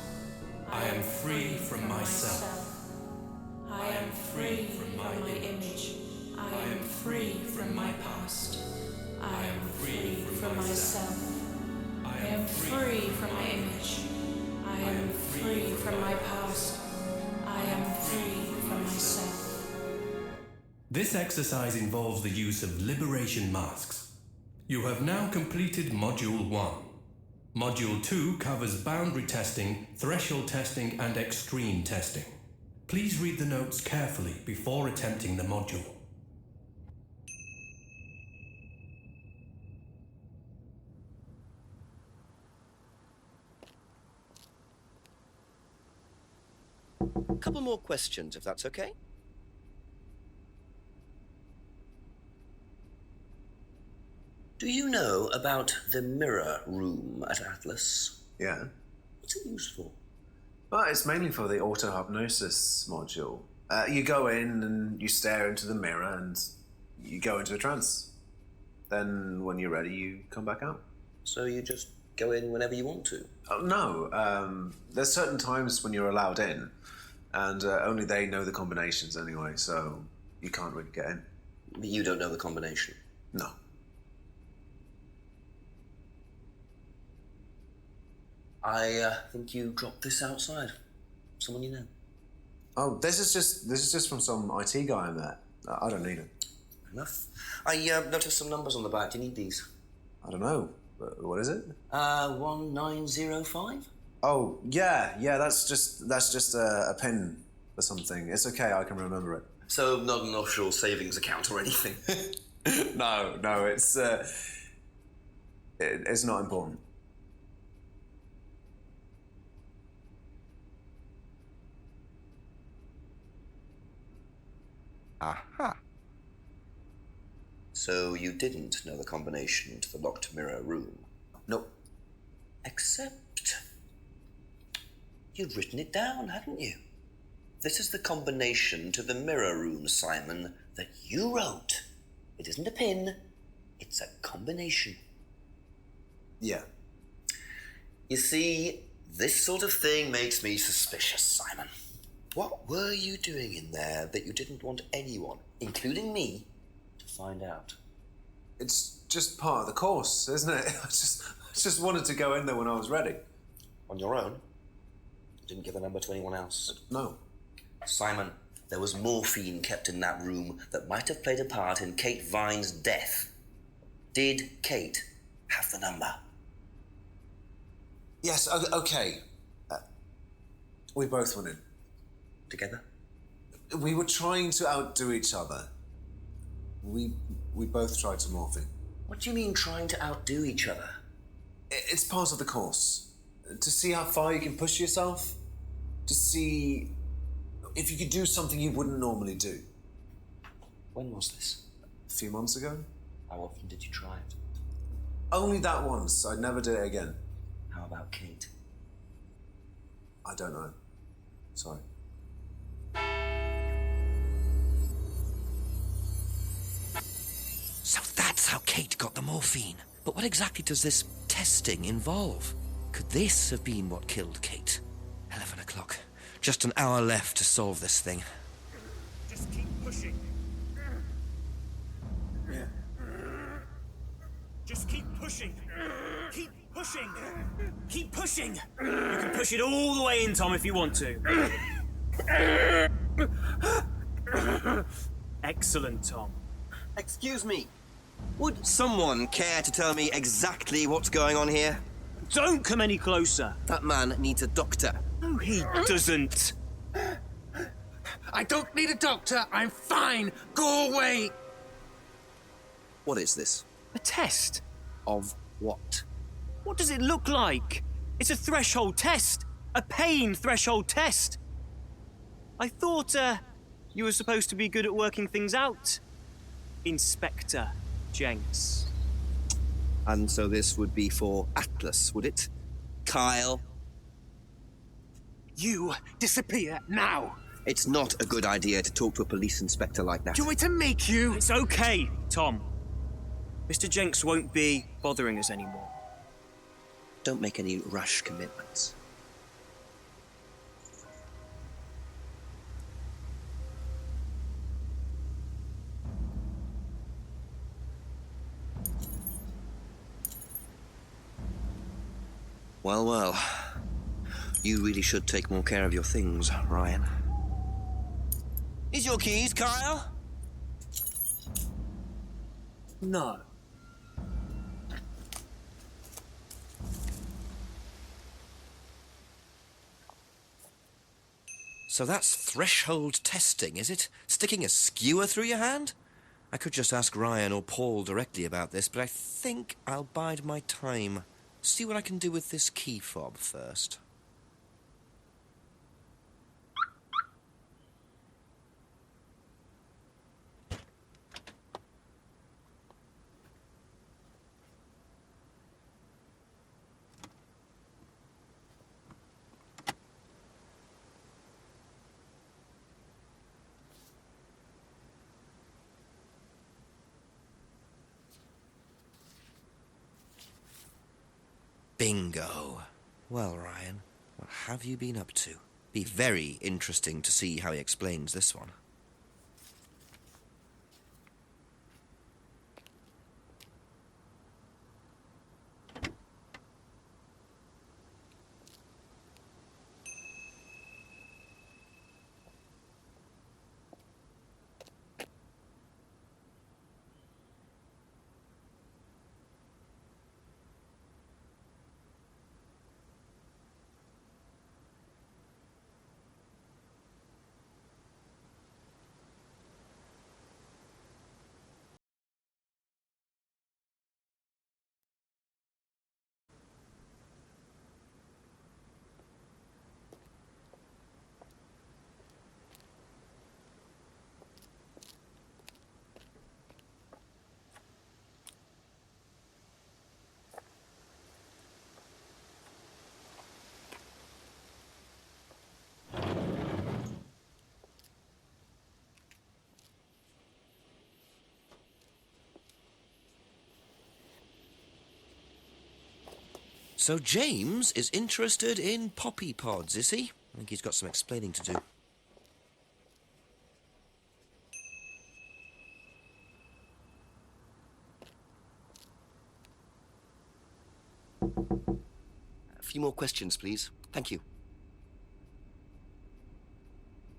I am free from myself. I am free from my image. I am free from my past. I am free from myself. I am free from my image. I am free from my past. I am free from myself. This exercise involves the use of liberation masks. You have now completed Module 1. Module 2 covers boundary testing, threshold testing, and extreme testing. Please read the notes carefully before attempting the module. A couple more questions, if that's okay? Do you know about the mirror room at Atlas? Yeah. What's it used for? Well, it's mainly for the auto-hypnosis module. You go in and you stare into the mirror and you go into a trance. Then, when you're ready, you come back out. So you just go in whenever you want to? Oh, no. There's certain times when you're allowed in, and only they know the combinations anyway, so you can't really get in. But you don't know the combination? No. I think you dropped this outside. Someone you know. Oh, this is just from some IT guy I met. I don't need it. Enough. I noticed some numbers on the back. Do you need these? I don't know. What is it? 1905? Oh, yeah, that's just a pin or something. It's okay, I can remember it. So not an offshore savings account or anything? No, it's not important. Aha. So you didn't know the combination to the locked mirror room? Nope. Except you'd written it down, hadn't you? This is the combination to the mirror room, Simon, that you wrote. It isn't a pin, it's a combination. Yeah. You see, this sort of thing makes me suspicious, Simon. What were you doing in there that you didn't want anyone, including me, to find out? It's just part of the course, isn't it? I just wanted to go in there when I was ready. On your own? You didn't give the number to anyone else? No. Simon, there was morphine kept in that room that might have played a part in Kate Vine's death. Did Kate have the number? Yes, okay. We both went in. Together? We were trying to outdo each other. We both tried to morphine. What do you mean trying to outdo each other? It's part of the course. To see how far you can push yourself. To see if you could do something you wouldn't normally do. When was this? A few months ago. How often did you try it? Only that once. I'd never do it again. How about Kate? I don't know. Sorry. So that's how Kate got the morphine. But what exactly does this testing involve? Could this have been what killed Kate? 11 o'clock. Just an hour left to solve this thing. Just keep pushing. Just keep pushing. Keep pushing. Keep pushing. You can push it all the way in, Tom, if you want to. Excellent, Tom. Excuse me. Would someone care to tell me exactly what's going on here? Don't come any closer. That man needs a doctor. No, he doesn't. I don't need a doctor. I'm fine. Go away. What is this? A test. Of what? What does it look like? It's a threshold test. A pain threshold test. I thought, you were supposed to be good at working things out, Inspector Jenks. And so this would be for Atlas, would it? Kyle? You disappear now. It's not a good idea to talk to a police inspector like that. Do you want me to make you? It's okay, Tom. Mr. Jenks won't be bothering us anymore. Don't make any rash commitments. Well, well. You really should take more care of your things, Ryan. Is your keys, Kyle? No. So that's threshold testing, is it? Sticking a skewer through your hand? I could just ask Ryan or Paul directly about this, but I think I'll bide my time. See what I can do with this key fob first. Bingo. Well, Ryan, what have you been up to? Be very interesting to see how he explains this one. So James is interested in poppy pods, is he? I think he's got some explaining to do. A few more questions, please. Thank you.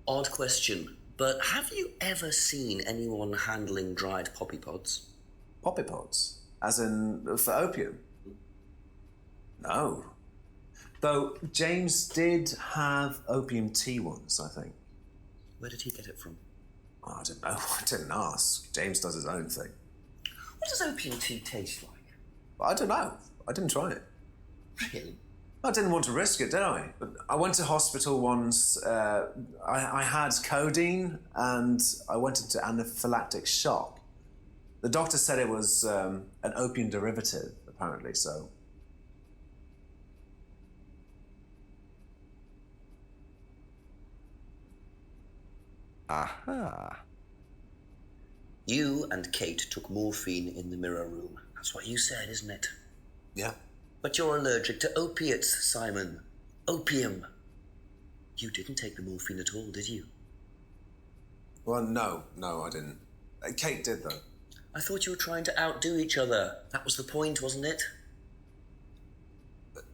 Odd question, but have you ever seen anyone handling dried poppy pods? Poppy pods? As in, for opium? No. Though James did have opium tea once, I think. Where did he get it from? Oh, I don't know. I didn't ask. James does his own thing. What does opium tea taste like? I don't know. I didn't try it. Really? I didn't want to risk it, did I? But I went to hospital once. I had codeine and I went into anaphylactic shock. The doctor said it was an opium derivative, apparently, so... Aha. You and Kate took morphine in the mirror room. That's what you said, isn't it? Yeah. But you're allergic to opiates, Simon. Opium. You didn't take the morphine at all, did you? Well, no, I didn't. Kate did, though. I thought you were trying to outdo each other. That was the point, wasn't it?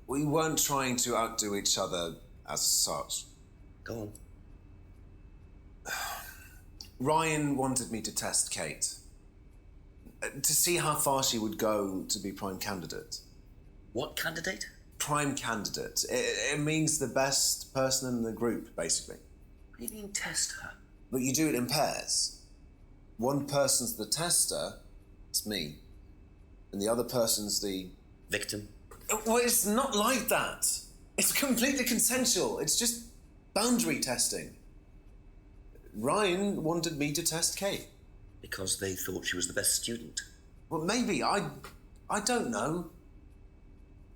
We weren't trying to outdo each other as such. Go on. Ryan wanted me to test Kate. To see how far she would go to be prime candidate. What candidate? Prime candidate. It means the best person in the group, basically. What do you mean, test her? But you do it in pairs. One person's the tester, it's me, and the other person's the... victim? Well, it's not like that. It's completely consensual. It's just boundary testing. Ryan wanted me to test Kate. Because they thought she was the best student? Well, maybe. I don't know.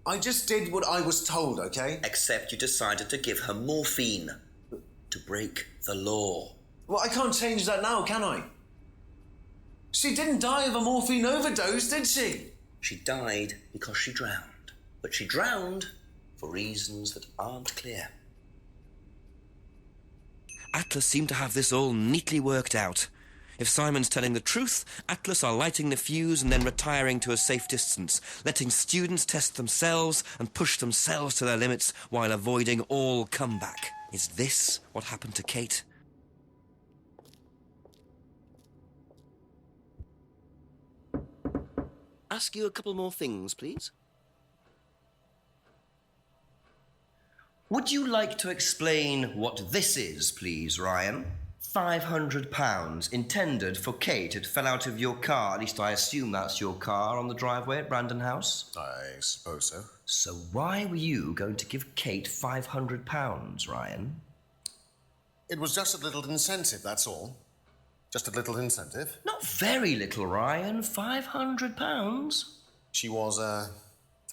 I just did what I was told, okay? Except you decided to give her morphine. To break the law. Well, I can't change that now, can I? She didn't die of a morphine overdose, did she? She died because she drowned. But she drowned for reasons that aren't clear. Atlas seemed to have this all neatly worked out. If Simon's telling the truth, Atlas are lighting the fuse and then retiring to a safe distance, letting students test themselves and push themselves to their limits while avoiding all comeback. Is this what happened to Kate? Ask you a couple more things, please. Would you like to explain what this is, please, Ryan? £500 intended for Kate. It fell out of your car. At least I assume that's your car on the driveway at Brandon House. I suppose so. So why were you going to give Kate £500, Ryan? It was just a little incentive, that's all. Just a little incentive. Not very little, Ryan. £500. She was a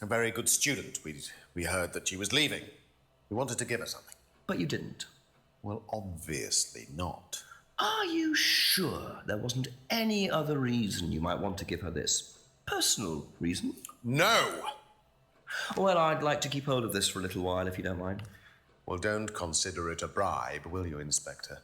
very good student. We heard that she was leaving. We wanted to give her something. But you didn't. Well, obviously not. Are you sure there wasn't any other reason you might want to give her this? Personal reason? No! Well, I'd like to keep hold of this for a little while, if you don't mind. Well, don't consider it a bribe, will you, Inspector?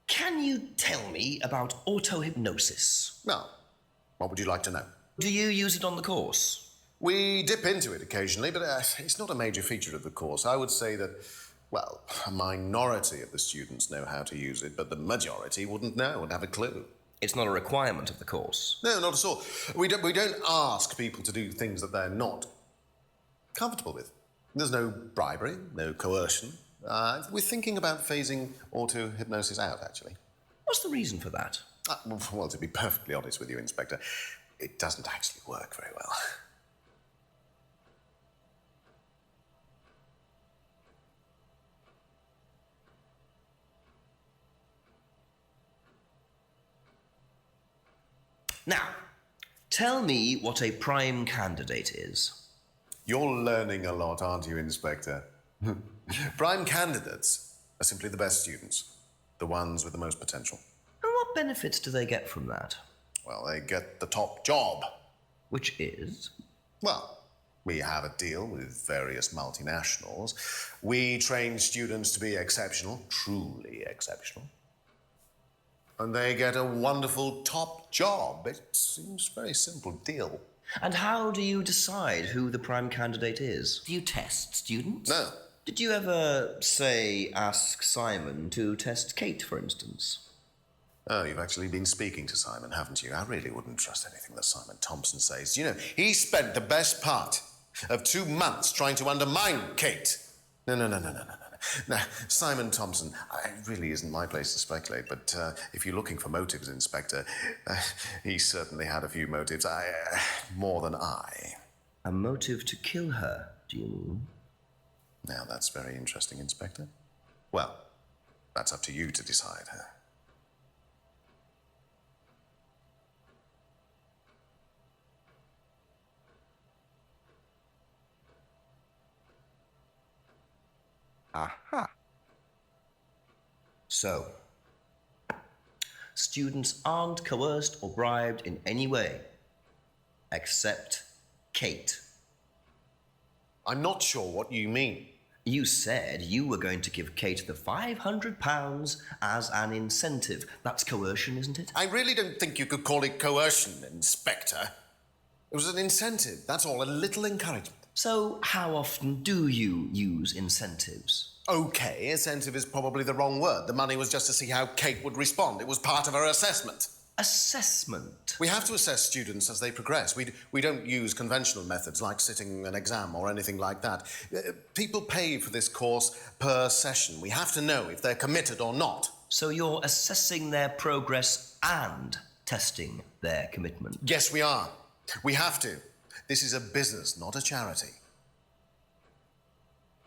Can you tell me about auto-hypnosis? No. What would you like to know? Do you use it on the course? We dip into it occasionally, but it's not a major feature of the course. I would say that, well, a minority of the students know how to use it, but the majority wouldn't know and have a clue. It's not a requirement of the course. No, not at all. We don't ask people to do things that they're not comfortable with. There's no bribery, no coercion. We're thinking about phasing auto-hypnosis out, actually. What's the reason for that? Well, to be perfectly honest with you, Inspector, it doesn't actually work very well. Now, tell me what a prime candidate is. You're learning a lot, aren't you, Inspector? Prime candidates are simply the best students. The The ones with the most potential. And what benefits do they get from that? Well, they get the top job. Which is? Well, we have a deal with various multinationals. We train students to be exceptional, truly exceptional. And they get a wonderful top job. It seems a very simple deal. And how do you decide who the prime candidate is? Do you test students? No. Did you ever, say, ask Simon to test Kate, for instance? Oh, you've actually been speaking to Simon, haven't you? I really wouldn't trust anything that Simon Thompson says. You know, he spent the best part of 2 months trying to undermine Kate. No. Now, Simon Thompson, it really isn't my place to speculate, but if you're looking for motives, Inspector, he certainly had a few motives. More than I. A motive to kill her, do you mean? Now, that's very interesting, Inspector. Well, that's up to you to decide. Aha. So, students aren't coerced or bribed in any way, except Kate. I'm not sure what you mean. You said you were going to give Kate the £500 as an incentive. That's coercion, isn't it? I really don't think you could call it coercion, Inspector. It was an incentive, that's all, a little encouragement. So, how often do you use incentives? Okay, incentive is probably the wrong word. The money was just to see how Kate would respond. It was part of her assessment. Assessment? We have to assess students as they progress. We don't use conventional methods like sitting an exam or anything like that. People pay for this course per session. We have to know if they're committed or not. So you're assessing their progress and testing their commitment? Yes, we are. We have to. This is a business, not a charity.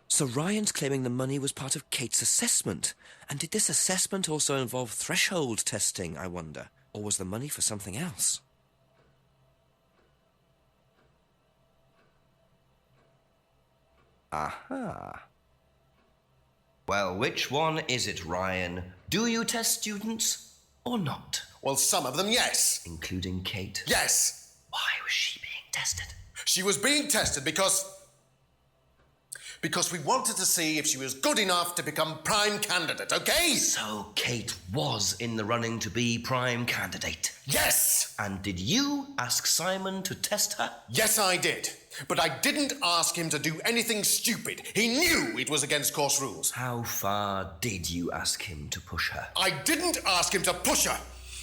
So Ryan's claiming the money was part of Kate's assessment. And did this assessment also involve threshold testing, I wonder? Or was the money for something else? Aha. Well, which one is it, Ryan? Do you test students or not? Well, some of them, yes. Including Kate? Yes. Why was she being tested? She was being tested because we wanted to see if she was good enough to become prime candidate, okay? So Kate was in the running to be prime candidate? Yes! And did you ask Simon to test her? Yes, I did. But I didn't ask him to do anything stupid. He knew it was against course rules. How far did you ask him to push her? I didn't ask him to push her.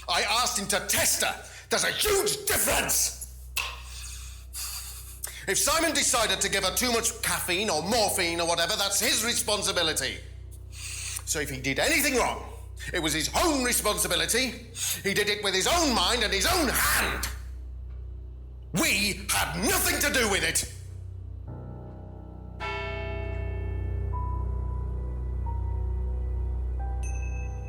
I asked him to test her. There's a huge difference! If Simon decided to give her too much caffeine or morphine or whatever, that's his responsibility. So if he did anything wrong, it was his own responsibility. He did it with his own mind and his own hand. We had nothing to do with it.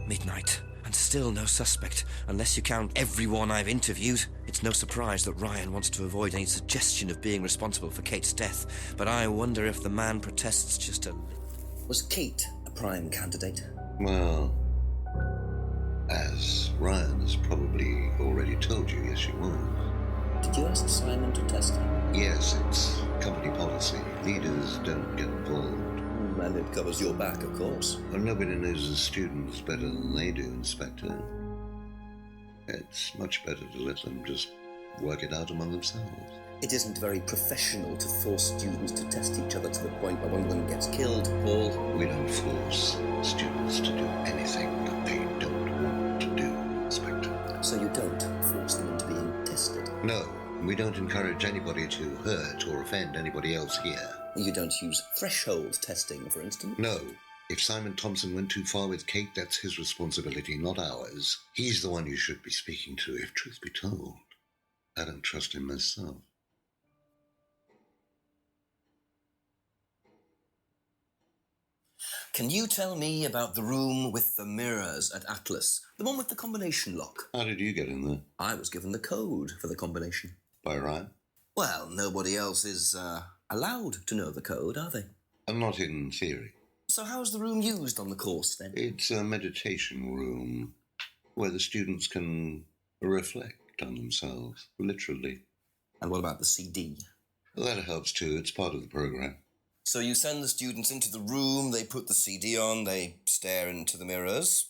Midnight, and still no suspect, unless you count everyone I've interviewed. It's no surprise that Ryan wants to avoid any suggestion of being responsible for Kate's death, but I wonder if the man protests just a little. Was Kate a prime candidate? Well, as Ryan has probably already told you, yes, she was. Did you ask Simon to test her? Yes, it's company policy. Leaders don't get involved. And it covers your back, of course. Well, nobody knows the students better than they do, Inspector. It's much better to let them just work it out among themselves. It isn't very professional to force students to test each other to the point where one of them gets killed, Paul. We don't force students to do anything that they don't want to do, Inspector. So you don't force them into being tested? No, we don't encourage anybody to hurt or offend anybody else here. You don't use threshold testing, for instance? No. If Simon Thompson went too far with Kate, that's his responsibility, not ours. He's the one you should be speaking to, if truth be told. I don't trust him myself. Can you tell me about the room with the mirrors at Atlas? The one with the combination lock? How did you get in there? I was given the code for the combination. By Ryan? Well, nobody else is allowed to know the code, are they? Not in theory. So how's the room used on the course, then? It's a meditation room where the students can reflect on themselves, literally. And what about the CD? Well, that helps too. It's part of the program. So you send the students into the room, they put the CD on, they stare into the mirrors.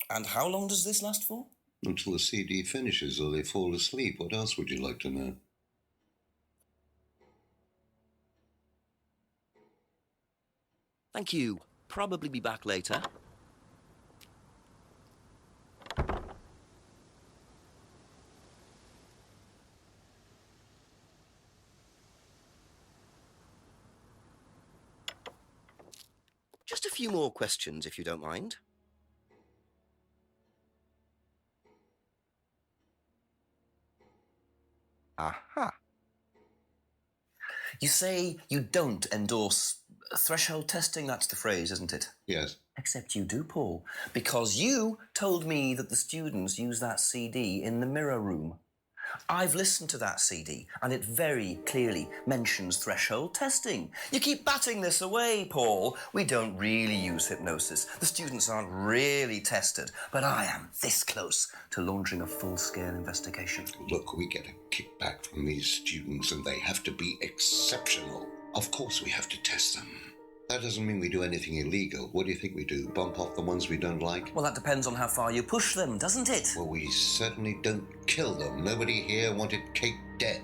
And how long does this last for? Until the CD finishes or they fall asleep. What else would you like to know? Thank you. Probably be back later. Just a few more questions, if you don't mind. Aha. You say you don't endorse threshold testing, that's the phrase, isn't it? Yes. Except you do, Paul, because you told me that the students use that CD in the mirror room. I've listened to that CD, and it very clearly mentions threshold testing. You keep batting this away, Paul. We don't really use hypnosis. The students aren't really tested, but I am this close to launching a full-scale investigation. Look, we get a kickback from these students, and they have to be exceptional. Of course we have to test them. That doesn't mean we do anything illegal. What do you think we do? Bump off the ones we don't like? Well, that depends on how far you push them, doesn't it? Well, we certainly don't kill them. Nobody here wanted Kate dead.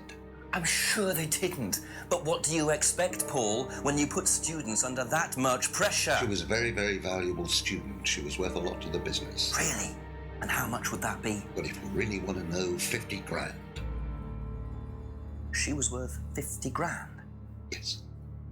I'm sure they didn't. But what do you expect, Paul, when you put students under that much pressure? She was a very, very valuable student. She was worth a lot to the business. Really? And how much would that be? But if you really want to know, 50 grand. She was worth 50 grand? Yes.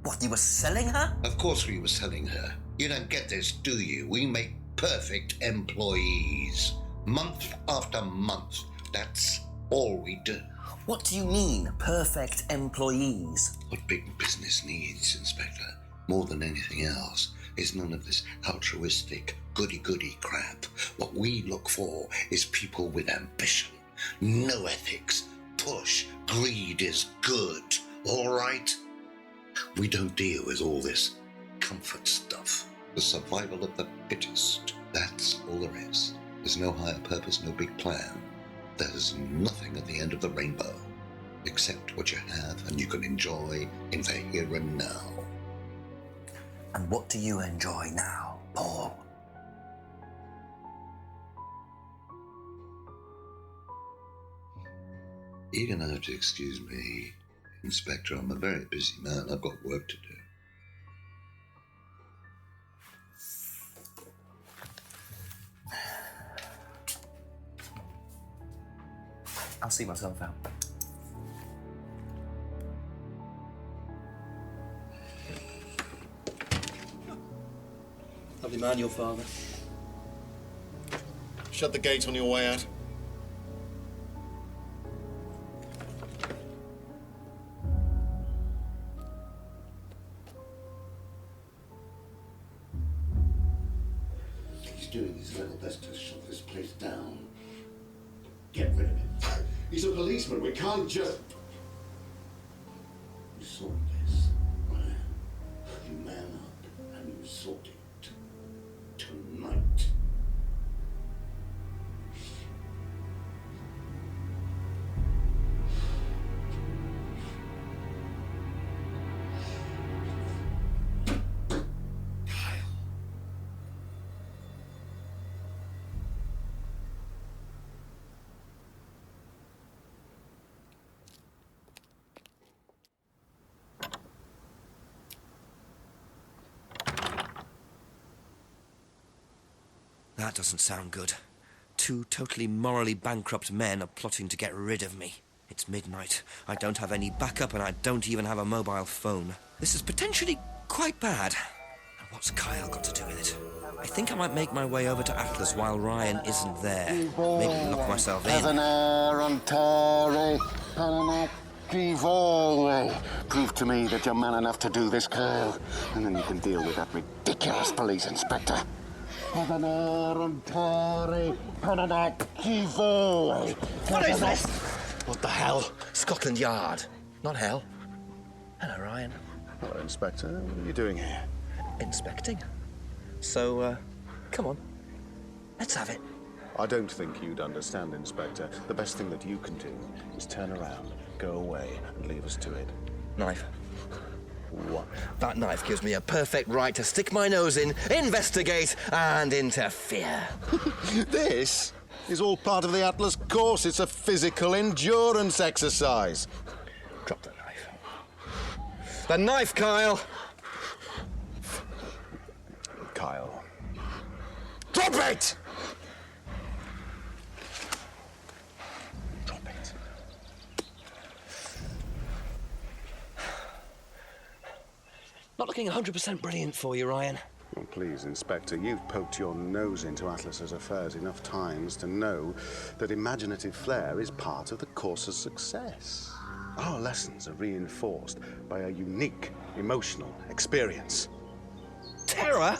What, you were selling her? Of course we were selling her. You don't get this, do you? We make perfect employees. Month after month. That's all we do. What do you mean, perfect employees? What big business needs, Inspector, more than anything else, is none of this altruistic, goody-goody crap. What we look for is people with ambition, no ethics, push, greed is good, all right? We don't deal with all this comfort stuff. The survival of the fittest. That's all there is. There's no higher purpose, no big plan. There's nothing at the end of the rainbow, except what you have and you can enjoy in the here and now. And what do you enjoy now, Paul? You're going to have to excuse me, Inspector. I'm a very busy man. I've got work to do. I'll see myself out. Lovely man, your father. Shut the gate on your way out. He's doing his level best to shut this place down. Get rid of him. He's a policeman. We can't just... You sort this, Ryan. You man up and you sort it. Tonight. That doesn't sound good. Two totally morally bankrupt men are plotting to get rid of me. It's midnight. I don't have any backup and I don't even have a mobile phone. This is potentially quite bad. And what's Kyle got to do with it? I think I might make my way over to Atlas while Ryan isn't there. Maybe lock myself in. Prove to me that you're man enough to do this, Kyle, and then you can deal with that ridiculous police inspector. What is this? What the hell? Scotland Yard. Not hell. Hello, Ryan. Hello, Inspector. What are you doing here? Inspecting. So, come on. Let's have it. I don't think you'd understand, Inspector. The best thing that you can do is turn around, go away, and leave us to it. Knife. What? That knife gives me a perfect right to stick my nose in, investigate, and interfere. This is all part of the Atlas course. It's a physical endurance exercise. Drop the knife. The knife, Kyle! Kyle. Drop it! Drop it. Not looking 100% brilliant for you, Ryan. Well, please, Inspector, you've poked your nose into Atlas's affairs enough times to know that imaginative flair is part of the course's success. Our lessons are reinforced by a unique emotional experience. Terror?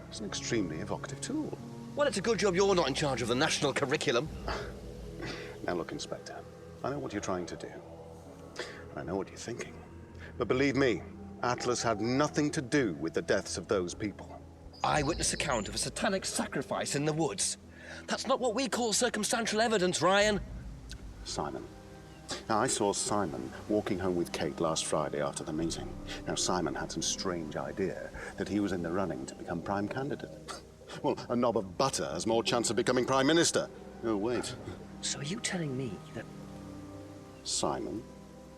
It's an extremely evocative tool. Well, it's a good job you're not in charge of the national curriculum. Now look, Inspector, I know what you're trying to do. I know what you're thinking. But believe me, Atlas had nothing to do with the deaths of those people. Eyewitness account of a satanic sacrifice in the woods. That's not what we call circumstantial evidence, Ryan. Simon. Now, I saw Simon walking home with Kate last Friday after the meeting. Now, Simon had some strange idea that he was in the running to become prime candidate. Well, a knob of butter has more chance of becoming prime minister. Oh, wait. So are you telling me that Simon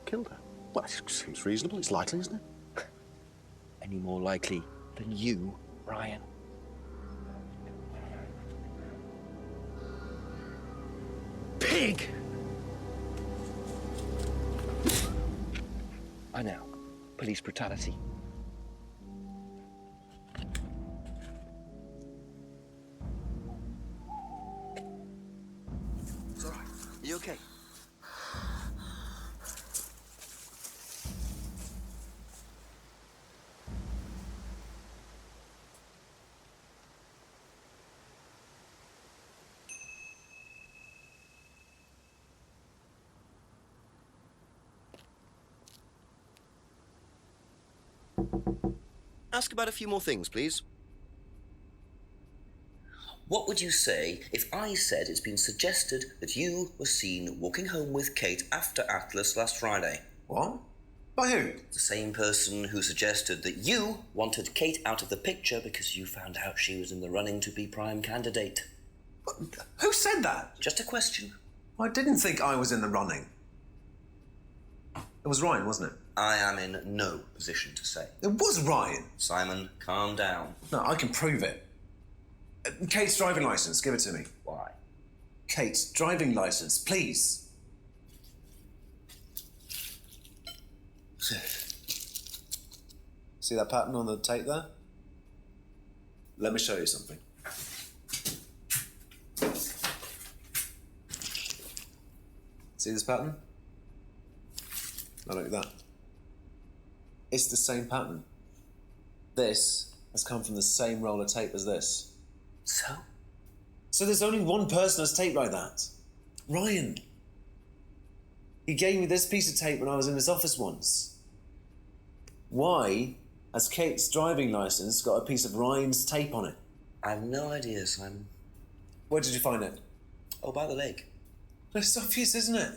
killed her? Well, it seems reasonable. It's likely, isn't it? any more likely than you, Ryan? Pig! I know. Police brutality. It's all right. You okay? Ask about a few more things, please. What would you say if I said it's been suggested that you were seen walking home with Kate after Atlas last Friday? What? By who? The same person who suggested that you wanted Kate out of the picture because you found out she was in the running to be prime candidate. Who said that? Just a question. I didn't think I was in the running. It was Ryan, wasn't it? I am in no position to say. It was Ryan. Simon, calm down. No, I can prove it. Kate's driving licence, give it to me. Why? Kate's driving licence, please. See that pattern on the tape there? Let me show you something. See this pattern? Not like that. It's the same pattern. This has come from the same roll of tape as this. So? So there's only one person who's taped like that. Ryan. He gave me this piece of tape when I was in his office once. Why has Kate's driving licence got a piece of Ryan's tape on it? I have no idea, Simon. Where did you find it? Oh, by the lake. But it's obvious, isn't it?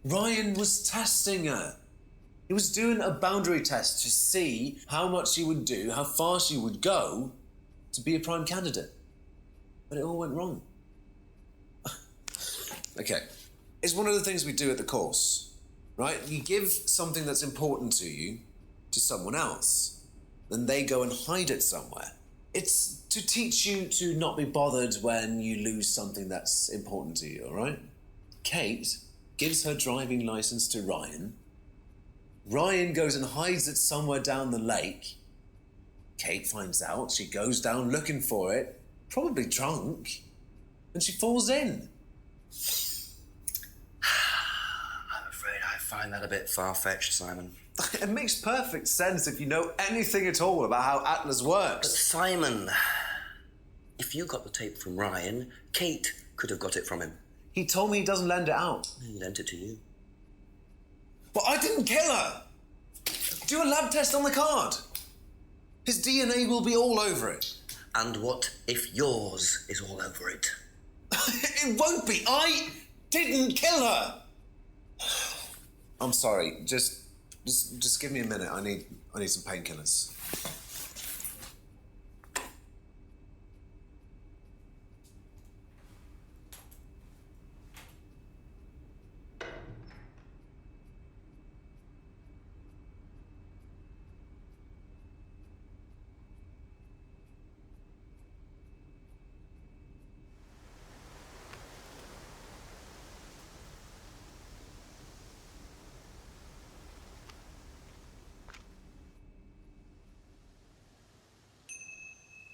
Ryan was testing her. He was doing a boundary test to see how much she would do, how far she would go to be a prime candidate. But it all went wrong. Okay. It's one of the things we do at the course, right? You give something that's important to you to someone else, then they go and hide it somewhere. It's to teach you to not be bothered when you lose something that's important to you, all right? Kate gives her driving licence to Ryan. Ryan goes and hides it somewhere down the lake. Kate finds out, she goes down looking for it, probably drunk, and she falls in. I'm afraid I find that a bit far-fetched, Simon. It makes perfect sense if you know anything at all about how Atlas works. But Simon, if you got the tape from Ryan, Kate could have got it from him. He told me he doesn't lend it out. He lent it to you. But I didn't kill her! Do a lab test on the card. His DNA will be all over it. And what if yours is all over it? It won't be. I didn't kill her. I'm sorry. Just give me a minute. I need some painkillers.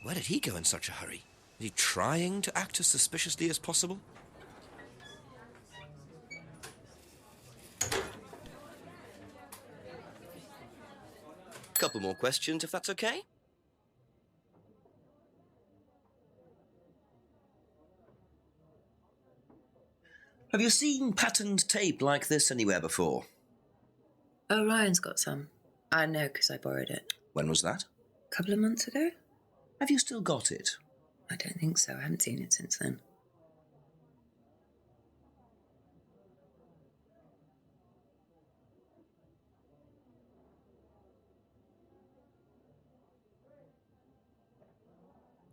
Where did he go in such a hurry? Is he trying to act as suspiciously as possible? Couple more questions, if that's okay? Have you seen patterned tape like this anywhere before? Oh, Ryan's got some. I know, because I borrowed it. When was that? A couple of months ago? Have you still got it? I don't think so. I haven't seen it since then.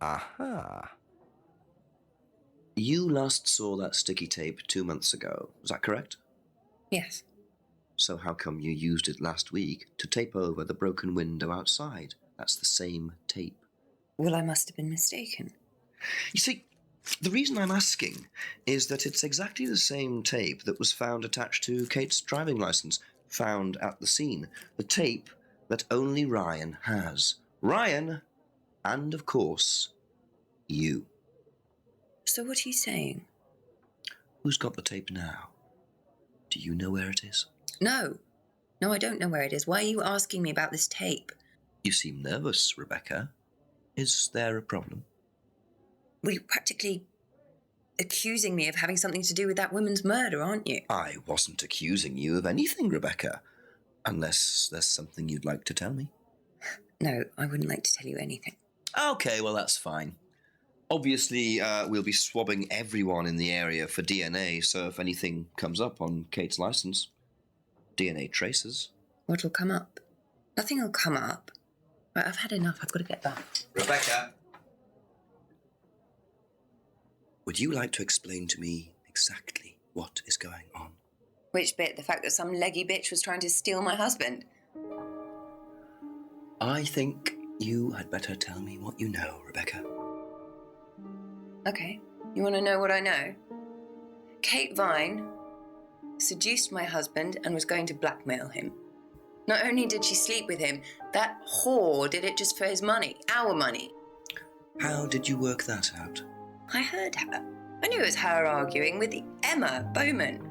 Aha. You last saw that sticky tape 2 months ago, is that correct? Yes. So how come you used it last week to tape over the broken window outside? That's the same tape. Well, I must have been mistaken. You see, the reason I'm asking is that it's exactly the same tape that was found attached to Kate's driving license, found at the scene. The tape that only Ryan has. Ryan, and of course, you. So what are you saying? Who's got the tape now? Do you know where it is? No. No, I don't know where it is. Why are you asking me about this tape? You seem nervous, Rebecca. Is there a problem? Well, you're practically accusing me of having something to do with that woman's murder, aren't you? I wasn't accusing you of anything, Rebecca. Unless there's something you'd like to tell me. No, I wouldn't like to tell you anything. Okay, well, that's fine. Obviously, we'll be swabbing everyone in the area for DNA, so if anything comes up on Kate's license, DNA traces. What'll come up? Nothing will come up. Right, I've had enough. I've got to get back. Rebecca! Would you like to explain to me exactly what is going on? Which bit? The fact that some leggy bitch was trying to steal my husband? I think you had better tell me what you know, Rebecca. Okay. You want to know what I know? Kate Vine seduced my husband and was going to blackmail him. Not only did she sleep with him, that whore did it just for his money, our money. How did you work that out? I heard her. I knew it was her arguing with Emma Bowman.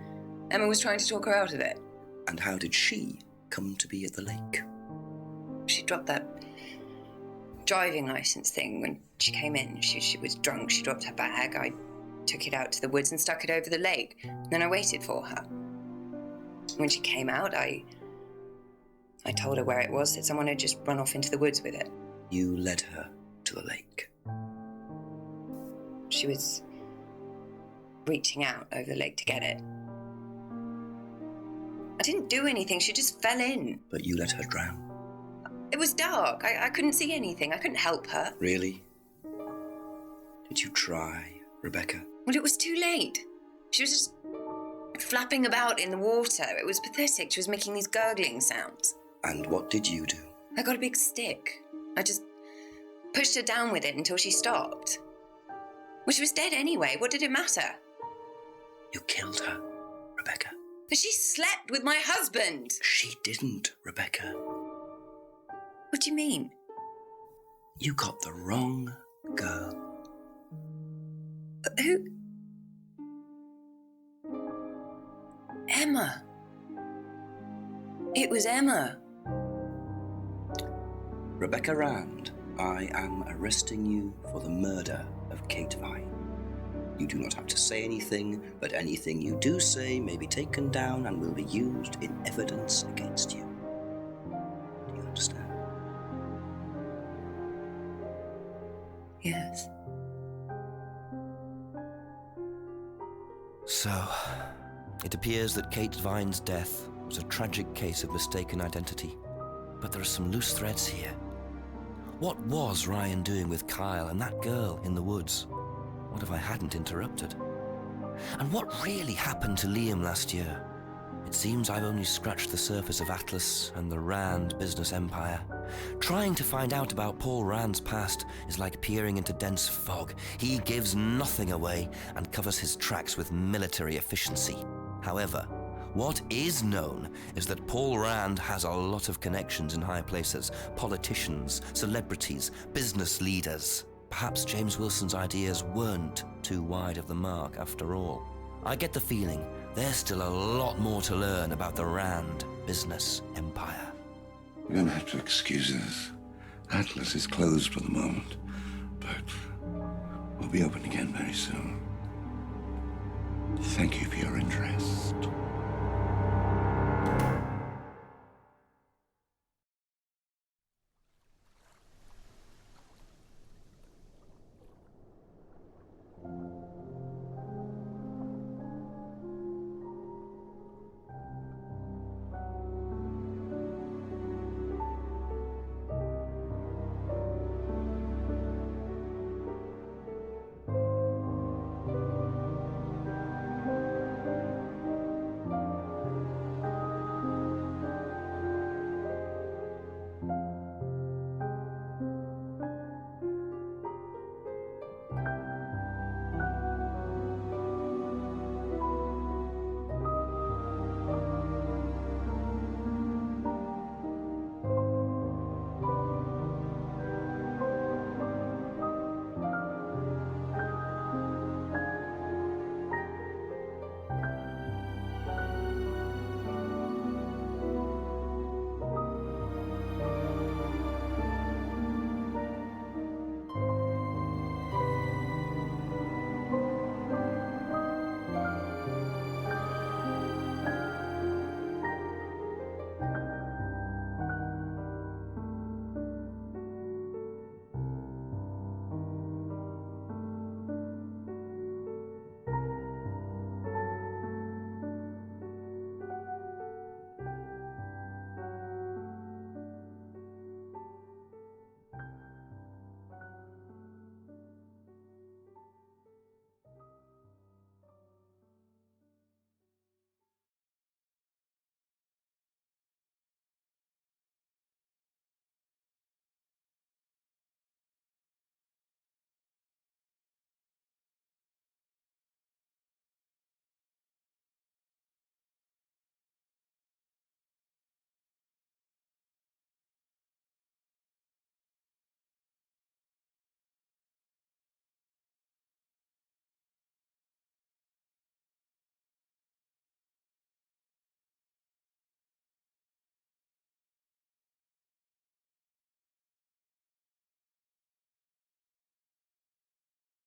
Emma was trying to talk her out of it. And how did she come to be at the lake? She dropped that driving license thing when she came in. She was drunk. She dropped her bag. I took it out to the woods and stuck it over the lake. Then I waited for her. When she came out, I told her where it was, that someone had just run off into the woods with it. You led her to the lake. She was reaching out over the lake to get it. I didn't do anything. She just fell in. But you let her drown. It was dark. I couldn't see anything. I couldn't help her. Really? Did you try, Rebecca? Well, it was too late. She was just flapping about in the water. It was pathetic. She was making these gurgling sounds. And what did you do? I got a big stick. I just pushed her down with it until she stopped. Well, she was dead anyway. What did it matter? You killed her, Rebecca. But she slept with my husband. She didn't, Rebecca. What do you mean? You got the wrong girl. Who? Emma. It was Emma. Rebecca Rand, I am arresting you for the murder of Kate Vine. You do not have to say anything, but anything you do say may be taken down and will be used in evidence against you. Do you understand? Yes. So, it appears that Kate Vine's death was a tragic case of mistaken identity. But there are some loose threads here. What was Ryan doing with Kyle and that girl in the woods? What if I hadn't interrupted? And what really happened to Liam last year? It seems I've only scratched the surface of Atlas and the Rand business empire. Trying to find out about Paul Rand's past is like peering into dense fog. He gives nothing away and covers his tracks with military efficiency. However, what is known is that Paul Rand has a lot of connections in high places, politicians, celebrities, business leaders. Perhaps James Wilson's ideas weren't too wide of the mark after all. I get the feeling there's still a lot more to learn about the Rand business empire. You're gonna have to excuse us. Atlas is closed for the moment, but we'll be open again very soon. Thank you for your interest.